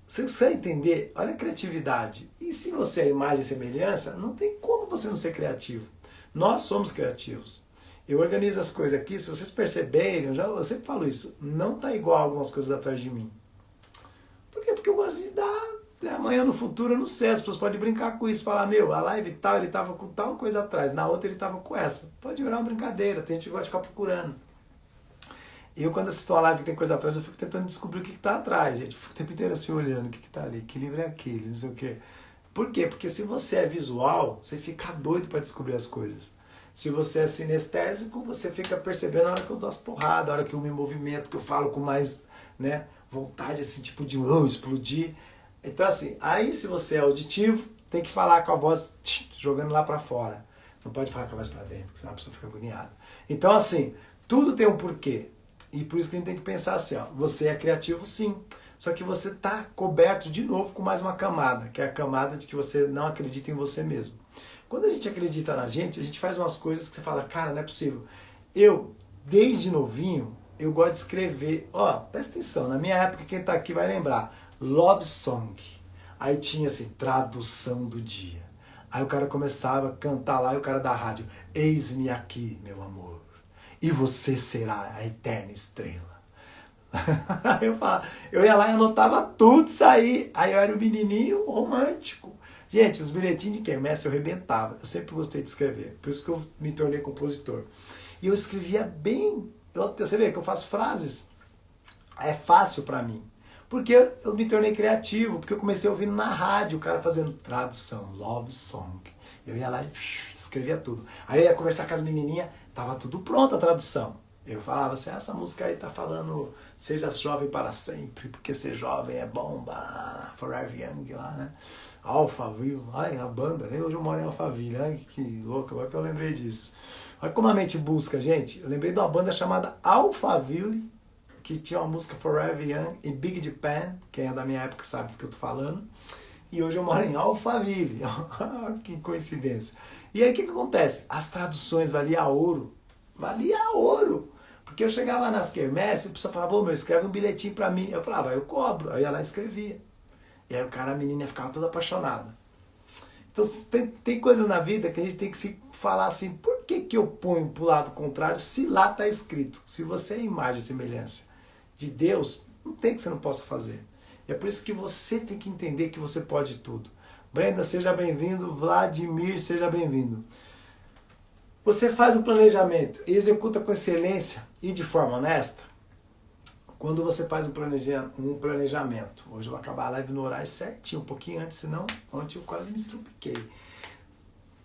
você precisa entender, olha a criatividade. E se você é imagem e semelhança, não tem como você não ser criativo. Nós somos criativos. Eu organizo as coisas aqui, se vocês perceberem, eu sempre falo isso, não tá igual algumas coisas atrás de mim. Por quê? Porque eu gosto de dar amanhã no futuro, eu não sei, as pessoas podem brincar com isso, falar, meu, a live tal, ele tava com tal coisa atrás, na outra ele tava com essa. Pode virar uma brincadeira, tem gente que gosta de ficar procurando. Eu, quando assisto uma live que tem coisa atrás, eu fico tentando descobrir o que está atrás, gente. Eu fico o tempo inteiro assim, olhando o que está ali, que livro é aquele, não sei o quê. Por quê? Porque se você é visual, você fica doido para descobrir as coisas. Se você é sinestésico, você fica percebendo a hora que eu dou as porradas, a hora que eu me movimento, que eu falo com mais, né, vontade, assim, tipo de explodir. Então, assim, aí se você é auditivo, tem que falar com a voz jogando lá para fora. Não pode falar com a voz para dentro, senão a pessoa fica agoniada. Então, assim, tudo tem um porquê. E por isso que a gente tem que pensar assim, ó, você é criativo sim, só que você está coberto de novo com mais uma camada, que é a camada de que você não acredita em você mesmo. Quando a gente acredita na gente, a gente faz umas coisas que você fala, cara, não é possível. Eu, desde novinho, eu gosto de escrever, ó, presta atenção, na minha época, quem está aqui vai lembrar, Love Song. Aí tinha assim, tradução do dia. Aí o cara começava a cantar lá e o cara da rádio, eis-me aqui, meu amor. E você será a eterna estrela. eu ia lá e anotava tudo isso aí. Aí eu era um menininho romântico. Gente, os bilhetinhos de quermesse eu arrebentava. Eu sempre gostei de escrever. Por isso que eu me tornei compositor. E eu escrevia bem. Você vê que eu faço frases. É fácil pra mim. Porque eu me tornei criativo. Porque eu comecei ouvindo na rádio o cara fazendo tradução. Love Song. Eu ia lá e escrevia tudo. Aí eu ia conversar com as menininhas. Tava tudo pronto a tradução. Eu falava assim, essa música aí tá falando seja jovem para sempre, porque ser jovem é bomba, Forever Young lá, né? Alphaville, ai, a banda, hoje eu moro em Alphaville, ai, que louco, agora que eu lembrei disso. Olha como a mente busca, gente. Eu lembrei de uma banda chamada Alphaville, que tinha uma música Forever Young e Big Japan, quem é da minha época sabe do que eu tô falando. E hoje eu moro em Alphaville, que coincidência. E aí o que acontece? As traduções valia ouro. Valia ouro. Porque eu chegava nas quermesses e a pessoa falava, ô meu, escreve um bilhetinho pra mim. Eu falava, eu cobro. Aí ela escrevia. E aí o cara, a menina ficava toda apaixonada. Então tem coisas na vida que a gente tem que se falar assim, por que eu ponho pro lado contrário se lá tá escrito? Se você é imagem e semelhança de Deus, não tem que você não possa fazer. E é por isso que você tem que entender que você pode tudo. Brenda, seja bem-vindo. Vladimir, seja bem-vindo. Você faz um planejamento e executa com excelência e de forma honesta quando você faz um planejamento. Hoje eu vou acabar a live no horário certinho, um pouquinho antes, senão ontem eu quase me estrupiquei.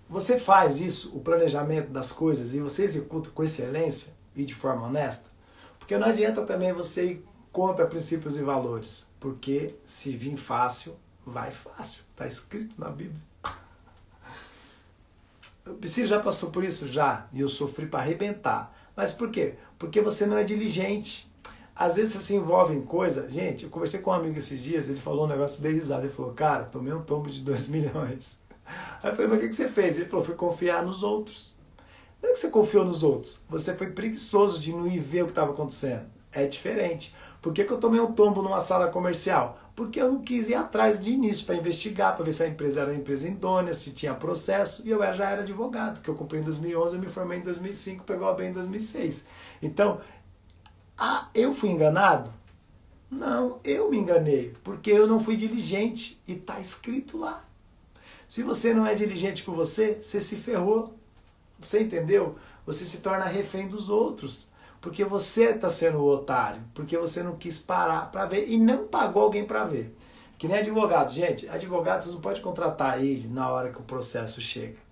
Você faz isso, o planejamento das coisas, e você executa com excelência e de forma honesta, porque não adianta também você ir contra princípios e valores, porque se vir fácil, vai fácil. Está escrito na Bíblia. Você já passou por isso? Já. E eu sofri para arrebentar. Mas por quê? Porque você não é diligente. Às vezes você se envolve em coisa. Gente, eu conversei com um amigo esses dias, ele falou um negócio, dei risada. Ele falou, cara, tomei um tombo de 2 milhões. Aí eu falei, mas o que você fez? Ele falou, fui confiar nos outros. Não é que você confiou nos outros. Você foi preguiçoso de não ir ver o que estava acontecendo. É diferente. Por que eu tomei um tombo numa sala comercial? Porque eu não quis ir atrás de início para investigar, para ver se a empresa era uma empresa idônea, se tinha processo, e eu já era advogado, que eu comprei em 2011, eu me formei em 2005, pegou a bem em 2006. Então, eu fui enganado? Não, eu me enganei, porque eu não fui diligente, e está escrito lá. Se você não é diligente com você se ferrou. Você entendeu? Você se torna refém dos outros. Porque você está sendo o otário. Porque você não quis parar para ver e não pagou alguém para ver. Que nem advogado. Gente, advogado vocês não podem contratar ele na hora que o processo chega.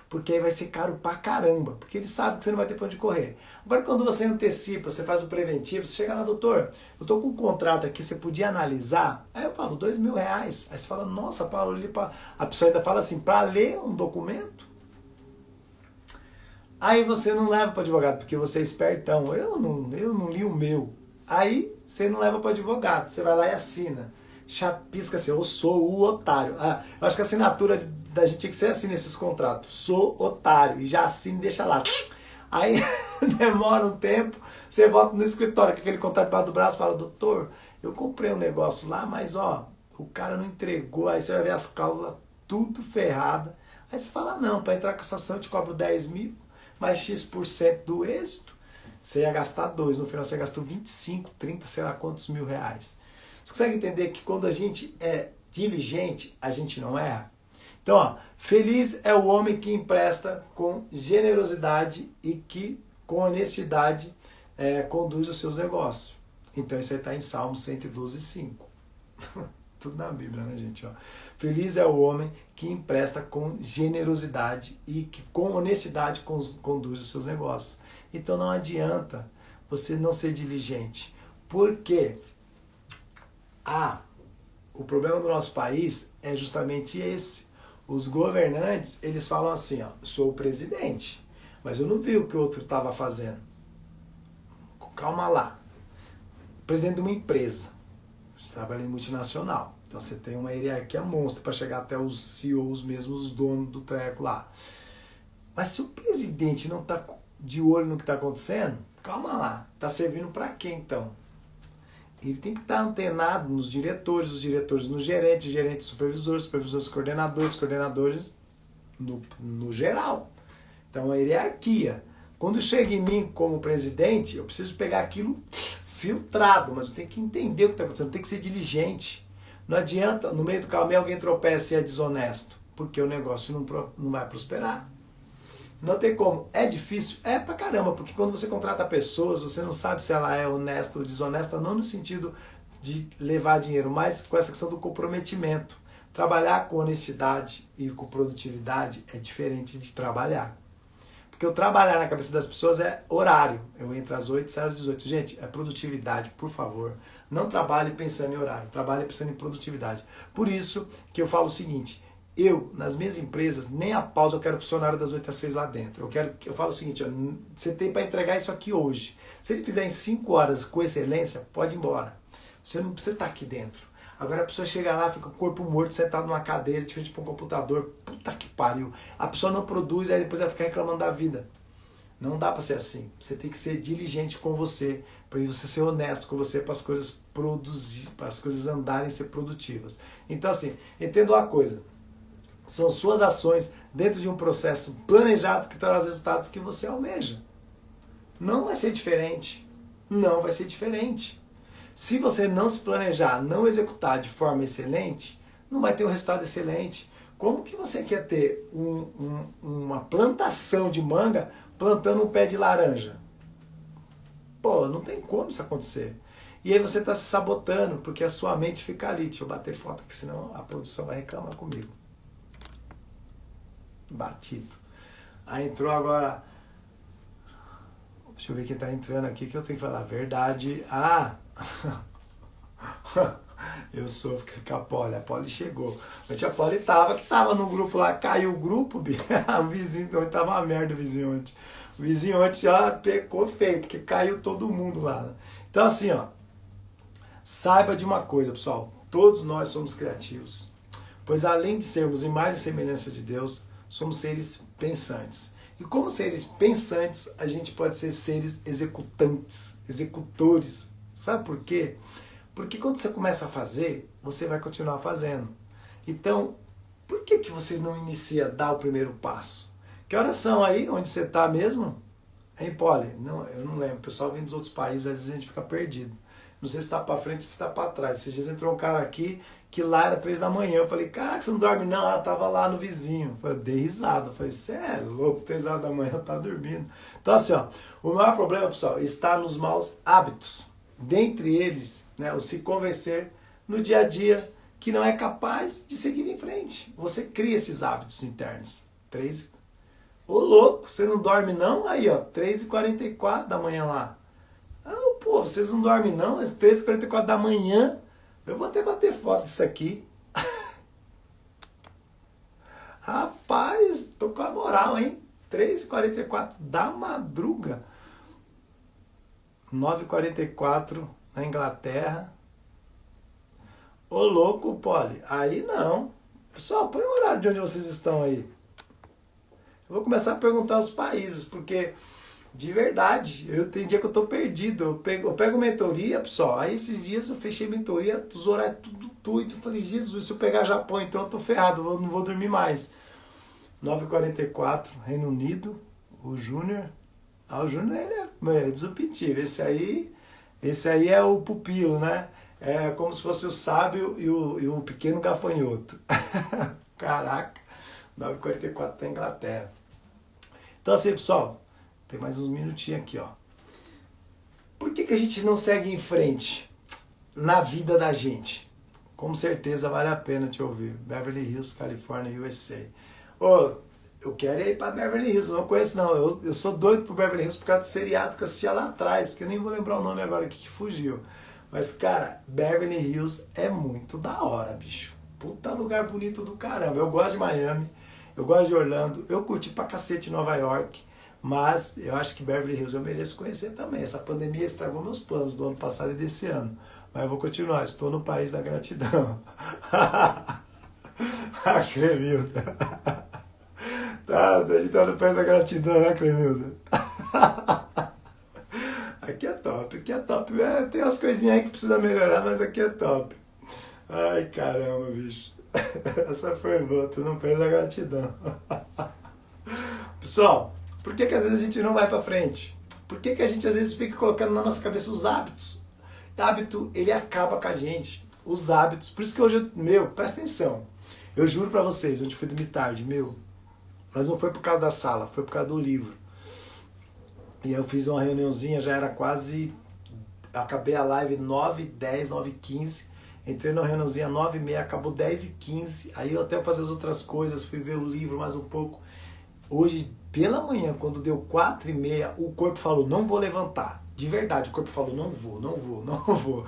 Porque aí vai ser caro pra caramba. Porque ele sabe que você não vai ter pra onde correr. Agora, quando você antecipa, você faz o preventivo, você chega lá, doutor, eu tô com um contrato aqui, você podia analisar? Aí eu falo, R$2.000. Aí você fala, nossa, Paulo, a pessoa ainda fala assim, para ler um documento? Aí você não leva para advogado, porque você é espertão. Eu não li o meu. Aí você não leva para advogado, você vai lá e assina. Chapisca assim, eu sou o otário. Eu acho que a assinatura da gente tinha que ser assim nesses contratos. Sou otário. E já assina e deixa lá. Aí demora um tempo, você volta no escritório com aquele contrato debaixo do braço e fala, doutor, eu comprei um negócio lá, mas ó, o cara não entregou. Aí você vai ver as cláusulas tudo ferrada. Aí você fala, não, para entrar com cassação eu te cobro 10.000, mais X% do êxito. Você ia gastar 2, no final você gastou 25, 30, sei lá quantos mil reais. Você consegue entender que quando a gente é diligente, a gente não erra? Então, ó, feliz é o homem que empresta com generosidade e que com honestidade conduz os seus negócios. Então isso aí está em Salmos 112:5. Tudo na Bíblia, né, gente? Ó. Feliz é o homem que empresta com generosidade e que com honestidade conduz os seus negócios. Então não adianta você não ser diligente. Por quê? O problema do nosso país é justamente esse. Os governantes, eles falam assim, ó, sou o presidente, mas eu não vi o que o outro estava fazendo. Calma lá. Presidente de uma empresa, você trabalha em multinacional, então você tem uma hierarquia monstro para chegar até os CEOs mesmo, os donos do treco lá. Mas se o presidente não está de olho no que está acontecendo, calma lá, está servindo para quê então? Ele tem que estar antenado nos diretores, os diretores no gerente, gerente supervisores, supervisores coordenadores, coordenadores no geral. Então a hierarquia. Quando chega em mim como presidente, eu preciso pegar aquilo filtrado, mas eu tenho que entender o que está acontecendo, tem que ser diligente. Não adianta, no meio do caminho, alguém tropeça e é desonesto, porque o negócio não vai prosperar. Não tem como. É difícil? É pra caramba, porque quando você contrata pessoas, você não sabe se ela é honesta ou desonesta, não no sentido de levar dinheiro, mas com essa questão do comprometimento. Trabalhar com honestidade e com produtividade é diferente de trabalhar. Porque o trabalhar na cabeça das pessoas é horário. Eu entro às 8, saio às 18. Gente, é produtividade, por favor. Não trabalhe pensando em horário, trabalhe pensando em produtividade. Por isso que eu falo o seguinte, nas minhas empresas, nem a pausa eu quero funcionário das 8 às 6 lá dentro. Eu falo o seguinte, ó, você tem para entregar isso aqui hoje. Se ele fizer em 5 horas com excelência, pode ir embora. Você não precisa estar aqui dentro. Agora a pessoa chega lá, fica com o corpo morto, sentado numa cadeira, de frente para um computador. Puta que pariu. A pessoa não produz, aí depois ela fica reclamando da vida. Não dá para ser assim. Você tem que ser diligente com você, para você ser honesto com você, para as coisas produzir, para as coisas andarem e ser produtivas. Então assim, entenda uma coisa. São suas ações dentro de um processo planejado que trará os resultados que você almeja. Não vai ser diferente. Não vai ser diferente. Se você não se planejar, não executar de forma excelente, não vai ter um resultado excelente. Como que você quer ter uma plantação de manga plantando um pé de laranja? Pô, não tem como isso acontecer. E aí você está se sabotando, porque a sua mente fica ali. Deixa eu bater foto aqui, senão a produção vai reclamar comigo. Batido. Aí entrou agora. Deixa eu ver quem tá entrando aqui que eu tenho que falar. Verdade. Eu sou com a Polly. A Polly chegou. Ontem a Polly tava no grupo lá, caiu o grupo, o vizinho, ontem tava uma merda o vizinho ontem. O vizinho ontem já pecou feio, porque caiu todo mundo lá. Então assim, ó. Saiba de uma coisa, pessoal. Todos nós somos criativos. Pois além de sermos imagem e semelhança de Deus, somos seres pensantes. E como seres pensantes, a gente pode ser seres executantes, executores. Sabe por quê? Porque quando você começa a fazer, você vai continuar fazendo. Então, por que você não inicia, dá o primeiro passo? Que horas são aí, onde você está mesmo? Hein, Poli? Não, eu não lembro. O pessoal vem dos outros países, às vezes a gente fica perdido. Não sei se está para frente ou se está para trás. Esses dias entrou um cara aqui que lá era 3 da manhã. Eu falei, cara, você não dorme não? Ah, tava lá no vizinho. Eu dei risada. Eu falei, você é louco, 3 horas da manhã tá dormindo. Então assim, ó, o maior problema, pessoal, está nos maus hábitos. Dentre eles, né, o se convencer no dia a dia que não é capaz de seguir em frente. Você cria esses hábitos internos. 3. Ô louco, você não dorme não? Aí, ó, 3h44 da manhã lá. Ah, pô, vocês não dormem não? Às 3h44 da manhã, eu vou até bater foto disso aqui. Rapaz, tô com a moral, hein? 3h44 da madruga. 9h44 na Inglaterra. Ô louco, Poli, aí não. Pessoal, põe o horário de onde vocês estão aí. Eu vou começar a perguntar os países, porque... De verdade, eu tenho dia que eu tô perdido. Eu pego mentoria, pessoal. Aí esses dias eu fechei mentoria, os horários tudo doido. Eu falei, Jesus, se eu pegar Japão, então eu tô ferrado, eu não vou dormir mais. 9h44, Reino Unido, o Júnior. Ah, o Júnior é disruptivo. Esse aí é o pupilo, né? É como se fosse o sábio e o pequeno gafanhoto. Caraca, 9h44 tá Inglaterra. Então assim, pessoal. Tem mais uns minutinhos aqui, ó. Por que a gente não segue em frente na vida da gente? Com certeza vale a pena te ouvir. Beverly Hills, Califórnia, USA. Ô, eu quero ir para Beverly Hills, não conheço não. Eu sou doido pro Beverly Hills por causa do seriado que eu assistia lá atrás, que eu nem vou lembrar o nome agora aqui que fugiu. Mas, cara, Beverly Hills é muito da hora, bicho. Puta lugar bonito do caramba. Eu gosto de Miami, eu gosto de Orlando, eu curti pra cacete Nova York. Mas eu acho que Beverly Hills eu mereço conhecer também. Essa pandemia estragou meus planos do ano passado e desse ano. Mas eu vou continuar, estou no país da gratidão. A Clemilda. A gente tá no país da gratidão, né, Clemilda? Aqui é top, aqui é top. É, tem umas coisinhas aí que precisa melhorar, mas aqui é top. Ai, caramba, bicho. Essa foi boa, tô no país da gratidão. Pessoal, por que às vezes a gente não vai para frente? Por que a gente às vezes fica colocando na nossa cabeça os hábitos? O hábito, ele acaba com a gente. Os hábitos. Por isso que hoje, presta atenção. Eu juro para vocês, hoje fui dormir tarde, mas não foi por causa da sala, foi por causa do livro. E eu fiz uma reuniãozinha, já era quase... Acabei a live 9h10, 9h15. Entrei na reuniãozinha 9h30, acabou 10h15. Aí eu até fazer as outras coisas, fui ver o livro mais um pouco. Hoje, pela manhã, quando deu 4h30, o corpo falou, não vou levantar. De verdade, o corpo falou, não vou.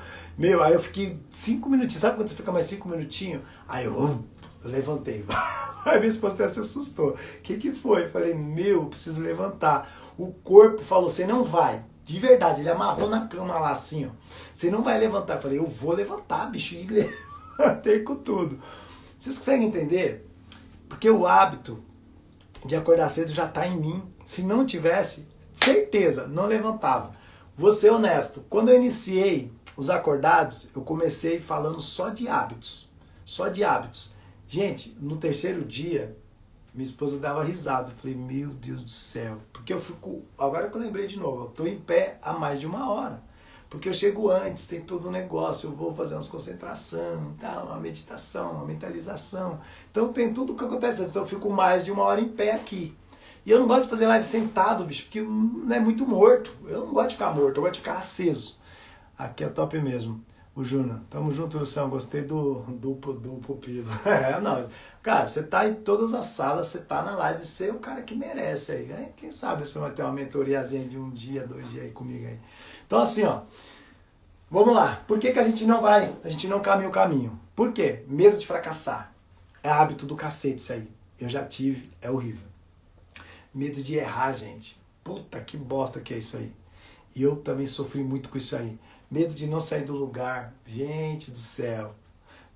Aí eu fiquei 5 minutinhos. Sabe quando você fica mais 5 minutinhos? Aí eu levantei. Aí minha esposa até se assustou. O que foi? Eu falei, preciso levantar. O corpo falou, você não vai. De verdade, ele amarrou na cama lá assim, ó. Você não vai levantar. Eu falei, eu vou levantar, bicho. E levantei com tudo. Vocês conseguem entender? Porque o hábito de acordar cedo já está em mim. Se não tivesse, certeza, não levantava. Vou ser honesto, quando eu iniciei os acordados, eu comecei falando só de hábitos. Só de hábitos. Gente, no terceiro dia, minha esposa dava risada. Eu falei, meu Deus do céu. Porque eu fico, agora que eu lembrei de novo, eu estou em pé há mais de 1 hora. Porque eu chego antes, tem todo um negócio, eu vou fazer umas concentração, tá? Uma meditação, uma mentalização. Então tem tudo o que acontece antes. Então eu fico mais de 1 hora em pé aqui. E eu não gosto de fazer live sentado, bicho, porque não é muito morto. Eu não gosto de ficar morto, eu gosto de ficar aceso. Aqui é top mesmo. O Júnior, tamo junto, Luciano. Gostei do pupilo. Não, cara, você tá em todas as salas, você tá na live, você é o cara que merece aí. Quem sabe você vai ter uma mentoriazinha de 1 dia, 2 dias aí comigo aí. Então assim, ó, vamos lá. Por que a gente não vai, a gente não caminha o caminho? Por quê? Medo de fracassar. É hábito do cacete isso aí. Eu já tive, é horrível. Medo de errar, gente. Puta que bosta que é isso aí. E eu também sofri muito com isso aí. Medo de não sair do lugar. Gente do céu.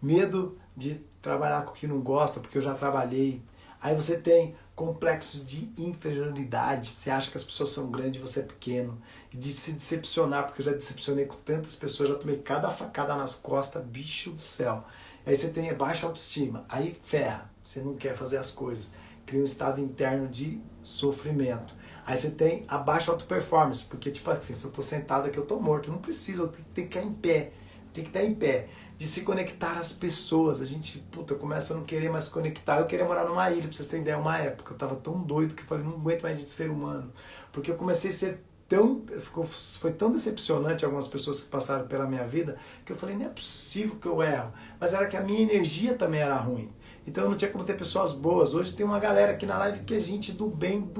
Medo de trabalhar com o que não gosta, porque eu já trabalhei. Aí você tem complexo de inferioridade. Você acha que as pessoas são grandes e você é pequeno. E de se decepcionar, porque eu já decepcionei com tantas pessoas, já tomei cada facada nas costas, bicho do céu. Aí você tem baixa autoestima, aí ferra, você não quer fazer as coisas. Cria um estado interno de sofrimento. Aí você tem a baixa auto-performance, porque tipo assim, se eu tô sentado aqui eu tô morto, eu não preciso, eu tenho que ficar em pé, tem que estar em pé. De se conectar às pessoas, a gente, começa a não querer mais se conectar. Eu queria morar numa ilha, pra vocês terem ideia, uma época, eu tava tão doido que eu falei, não aguento mais de ser humano. Porque eu comecei a ser foi tão decepcionante algumas pessoas que passaram pela minha vida, que eu falei, não é possível que eu erro. Mas era que a minha energia também era ruim. Então eu não tinha como ter pessoas boas. Hoje tem uma galera aqui na live que é gente do bem,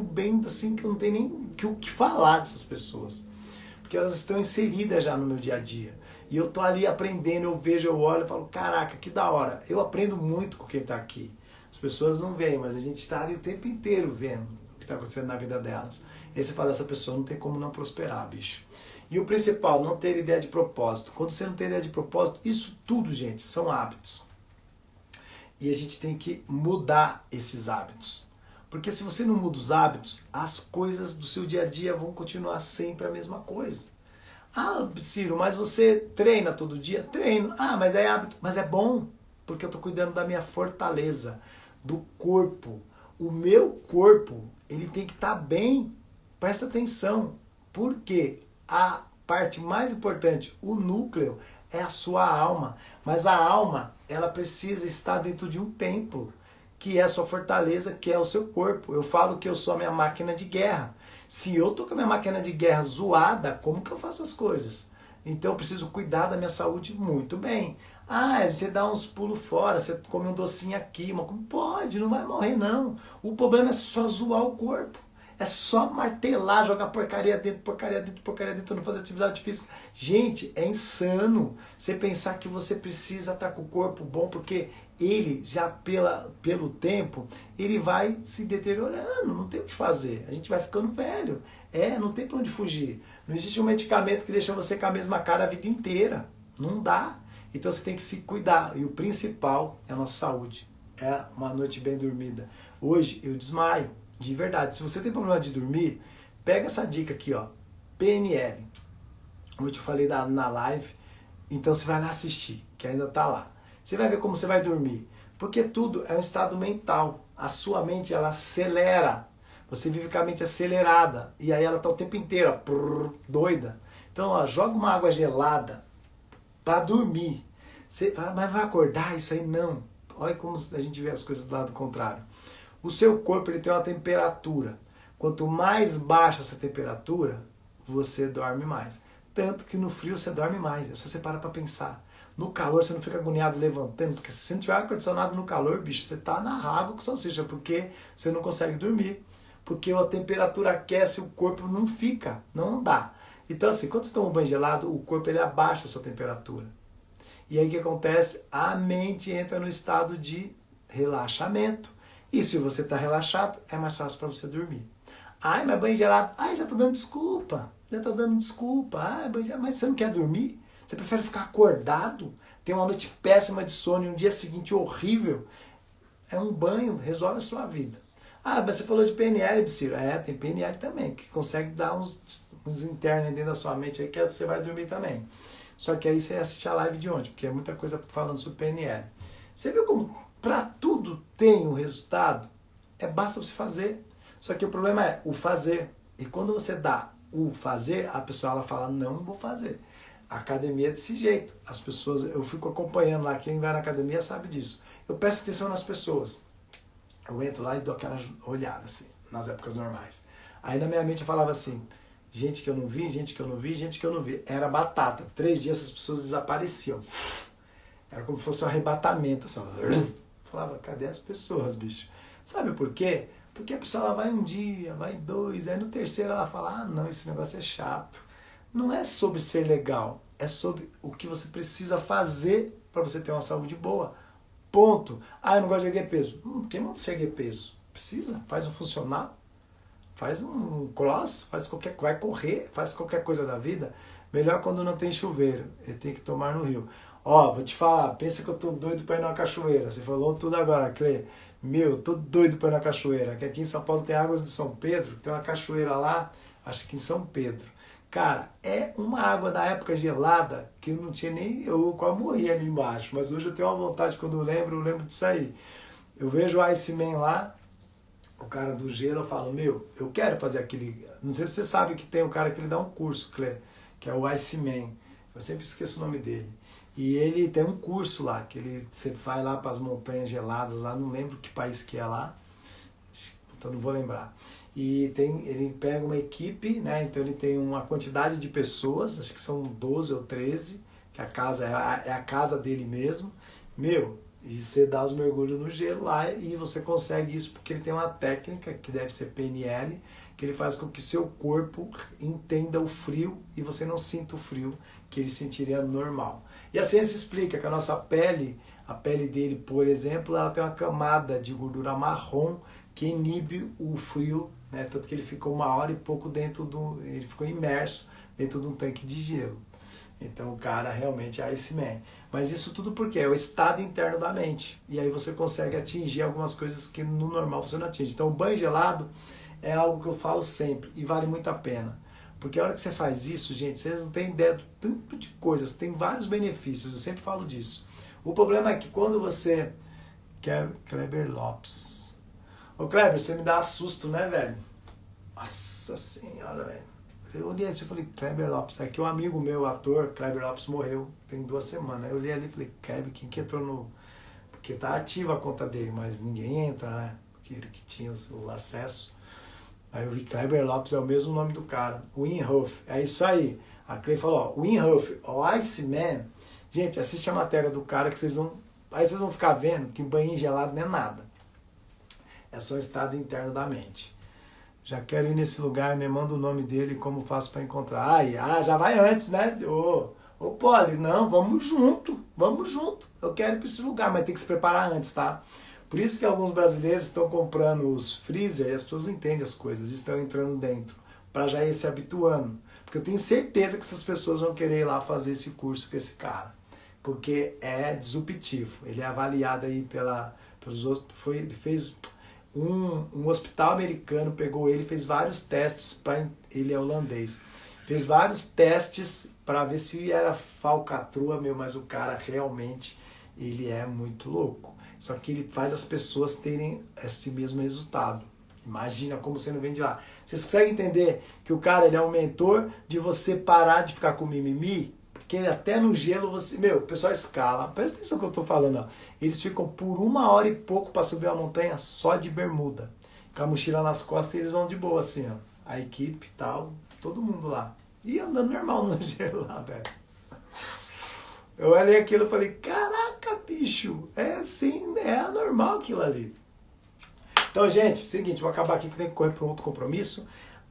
assim, que eu não tenho nem o que falar dessas pessoas. Porque elas estão inseridas já no meu dia a dia. E eu tô ali aprendendo, eu vejo, eu olho e falo, caraca, que da hora. Eu aprendo muito com quem tá aqui. As pessoas não veem, mas a gente está ali o tempo inteiro vendo o que está acontecendo na vida delas. E aí você fala, essa pessoa não tem como não prosperar, bicho. E o principal, não ter ideia de propósito. Quando você não tem ideia de propósito, isso tudo, gente, são hábitos. E a gente tem que mudar esses hábitos. Porque se você não muda os hábitos, as coisas do seu dia a dia vão continuar sempre a mesma coisa. Ah, Ciro, mas você treina todo dia? Treino. Ah, mas é hábito. Mas é bom, porque eu estou cuidando da minha fortaleza, do corpo. O meu corpo, ele tem que estar bem. Presta atenção. Porque a parte mais importante, o núcleo, é a sua alma. Mas a alma, ela precisa estar dentro de um templo, que é a sua fortaleza, que é o seu corpo. Eu falo que eu sou a minha máquina de guerra. Se eu tô com a minha máquina de guerra zoada, como que eu faço as coisas? Então eu preciso cuidar da minha saúde muito bem. Ah, você dá uns pulos fora, você come um docinho aqui, mas pode, não vai morrer não. O problema é só zoar o corpo. É só martelar, jogar porcaria dentro, porcaria dentro, porcaria dentro, não fazer atividade física. Gente, é insano você pensar que você precisa estar com o corpo bom, porque ele já pelo tempo, ele vai se deteriorando, não tem o que fazer. A gente vai ficando velho. Não tem pra onde fugir. Não existe um medicamento que deixa você com a mesma cara a vida inteira. Não dá. Então você tem que se cuidar. E o principal é a nossa saúde. É uma noite bem dormida. Hoje eu desmaio. De verdade, se você tem problema de dormir, pega essa dica aqui, ó, PNL. Hoje eu falei na live, então você vai lá assistir, que ainda tá lá. Você vai ver como você vai dormir, porque tudo é um estado mental. A sua mente, ela acelera. Você vive com a mente acelerada, e aí ela tá o tempo inteiro, ó, doida. Então, ó, joga uma água gelada para dormir. Mas vai acordar isso aí? Não. Olha como a gente vê as coisas do lado contrário. O seu corpo, ele tem uma temperatura. Quanto mais baixa essa temperatura, você dorme mais. Tanto que no frio você dorme mais. É só você parar para pensar. No calor você não fica agoniado levantando, porque se você não tiver ar-condicionado no calor, bicho, você tá na água com salsicha, porque você não consegue dormir. Porque a temperatura aquece, o corpo não fica, não dá. Então assim, quando você toma um banho gelado, o corpo ele abaixa a sua temperatura. E aí o que acontece? A mente entra no estado de relaxamento. E se você está relaxado, é mais fácil para você dormir. Ai, mas banho gelado. Ai, já está dando desculpa. Já está dando desculpa. Ai, banho gelado. Mas você não quer dormir? Você prefere ficar acordado? Ter uma noite péssima de sono e um dia seguinte horrível? É um banho, resolve a sua vida. Ah, mas você falou de PNL, Ciro. Tem PNL também, que consegue dar uns internos dentro da sua mente aí que você vai dormir também. Só que aí você assiste a live de ontem, porque é muita coisa falando sobre PNL. Você viu como para tudo tem um resultado? Basta você fazer. Só que o problema é o fazer. E quando você dá o fazer, a pessoa ela fala, não vou fazer. A academia é desse jeito. As pessoas, eu fico acompanhando lá, quem vai na academia sabe disso. Eu presto atenção nas pessoas. Eu entro lá e dou aquela olhada, assim, nas épocas normais. Aí na minha mente eu falava assim, gente que eu não vi, gente que eu não vi, gente que eu não vi. Era batata. 3 dias essas pessoas desapareciam. Era como se fosse um arrebatamento, assim. Falava, cadê as pessoas, bicho? Sabe por quê? Porque a pessoa ela vai um dia, vai 2, aí no terceiro ela fala, ah não, esse negócio é chato. Não é sobre ser legal, é sobre o que você precisa fazer para você ter uma saúde boa. Ponto. Ah, eu não gosto de erguer peso. Quem manda você erguer peso? Precisa, faz um funcional, faz um cross, vai correr, faz qualquer coisa da vida. Melhor quando não tem chuveiro, ele tem que tomar no rio. Ó, vou te falar, pensa que eu tô doido pra ir numa cachoeira. Você falou tudo agora, Clê. Meu, tô doido pra ir na cachoeira, que aqui em São Paulo tem Águas de São Pedro, tem uma cachoeira lá, acho que em São Pedro. Cara, é uma água da época gelada que eu não tinha nem. Eu quase morri ali embaixo, mas hoje eu tenho uma vontade, quando eu lembro disso aí. Eu vejo o Iceman lá, o cara do gelo, eu falo, meu, eu quero fazer aquele. Não sei se você sabe que tem um cara que ele dá um curso, que é o Iceman. Eu sempre esqueço o nome dele. E ele tem um curso lá, que você vai lá para as montanhas geladas, lá, não lembro que país que é lá, então não vou lembrar. E ele pega uma equipe, né? Então ele tem uma quantidade de pessoas, acho que são 12 ou 13, que a casa é a casa dele mesmo. Meu, e você dá os mergulhos no gelo lá e você consegue isso porque ele tem uma técnica, que deve ser PNL, que ele faz com que seu corpo entenda o frio e você não sinta o frio que ele sentiria normal. E a ciência explica que a nossa pele, a pele dele, por exemplo, ela tem uma camada de gordura marrom que inibe o frio, né? Tanto que ele ficou 1 hora e pouco ele ficou imerso dentro de um tanque de gelo. Então o cara realmente é Iceman. Mas isso tudo porque é o estado interno da mente. E aí você consegue atingir algumas coisas que no normal você não atinge. Então o banho gelado é algo que eu falo sempre e vale muito a pena. Porque a hora que você faz isso, gente, vocês não têm ideia do tanto de coisas, tem vários benefícios, eu sempre falo disso. O problema é que quando você... Kleber Lopes. Ô Kleber, você me dá susto, né, velho? Nossa senhora, velho. Eu olhei assim e falei, Kleber Lopes. Aqui um amigo meu, ator, Kleber Lopes, morreu tem 2 semanas. Eu olhei ali e falei, Kleber, quem que entrou no... Porque tá ativa a conta dele, mas ninguém entra, né? Porque ele que tinha o acesso. Aí eu vi Kleber Lopes, é o mesmo nome do cara. Wim Hof, é isso aí. A Clay falou, ó, Wim Hof, o Iceman. Gente, assiste a matéria do cara que vocês vão... Aí vocês vão ficar vendo que banho gelado não é nada. É só o estado interno da mente. Já quero ir nesse lugar, me manda o nome dele e como faço para encontrar. Já vai antes, né? Ô Poli, não, vamos junto. Eu quero ir para esse lugar, mas tem que se preparar antes, tá? Por isso que alguns brasileiros estão comprando os freezer e as pessoas não entendem as coisas, estão entrando dentro, para já ir se habituando. Porque eu tenho certeza que essas pessoas vão querer ir lá fazer esse curso com esse cara. Porque é disruptivo. Ele é avaliado aí pelos outros. Ele fez... Um hospital americano pegou ele e fez vários testes, ele é holandês, fez vários testes para ver se era falcatrua, mas o cara realmente, ele é muito louco. Só que ele faz as pessoas terem esse mesmo resultado. Imagina como você não vem de lá. Vocês conseguem entender que o cara ele é um mentor de você parar de ficar com mimimi? Porque até no gelo você... o pessoal escala. Presta atenção no que eu estou falando. Ó. Eles ficam por 1 hora e pouco para subir a montanha só de bermuda. Com a mochila nas costas eles vão de boa assim, ó. A equipe e tal, todo mundo lá. E andando normal no gelo lá, velho. Eu olhei aquilo e falei, caraca, bicho, é assim, é anormal aquilo ali. Então, gente, seguinte, vou acabar aqui que eu tenho que correr para um outro compromisso.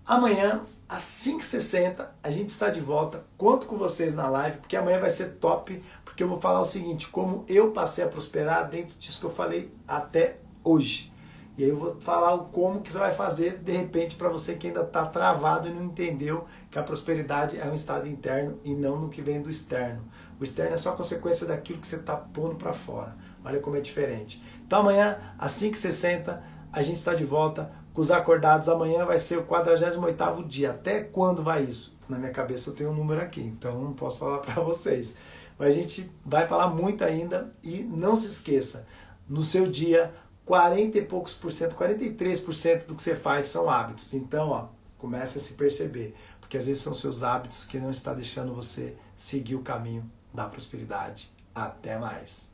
Amanhã, às 5h60, a gente está de volta. Conto com vocês na live, porque amanhã vai ser top, porque eu vou falar o seguinte, como eu passei a prosperar dentro disso que eu falei até hoje. E aí eu vou falar o como que você vai fazer, de repente, para você que ainda está travado e não entendeu que a prosperidade é um estado interno e não no que vem do externo. O externo é só consequência daquilo que você está pondo para fora. Olha como é diferente. Então amanhã, às 5h60, a gente está de volta com os acordados. Amanhã vai ser o 48º dia. Até quando vai isso? Na minha cabeça eu tenho um número aqui, então não posso falar para vocês. Mas a gente vai falar muito ainda e não se esqueça, no seu dia, 40 e poucos por cento, 43% do que você faz são hábitos. Então, ó, comece a se perceber, porque às vezes são seus hábitos que não estão deixando você seguir o caminho da prosperidade. Até mais!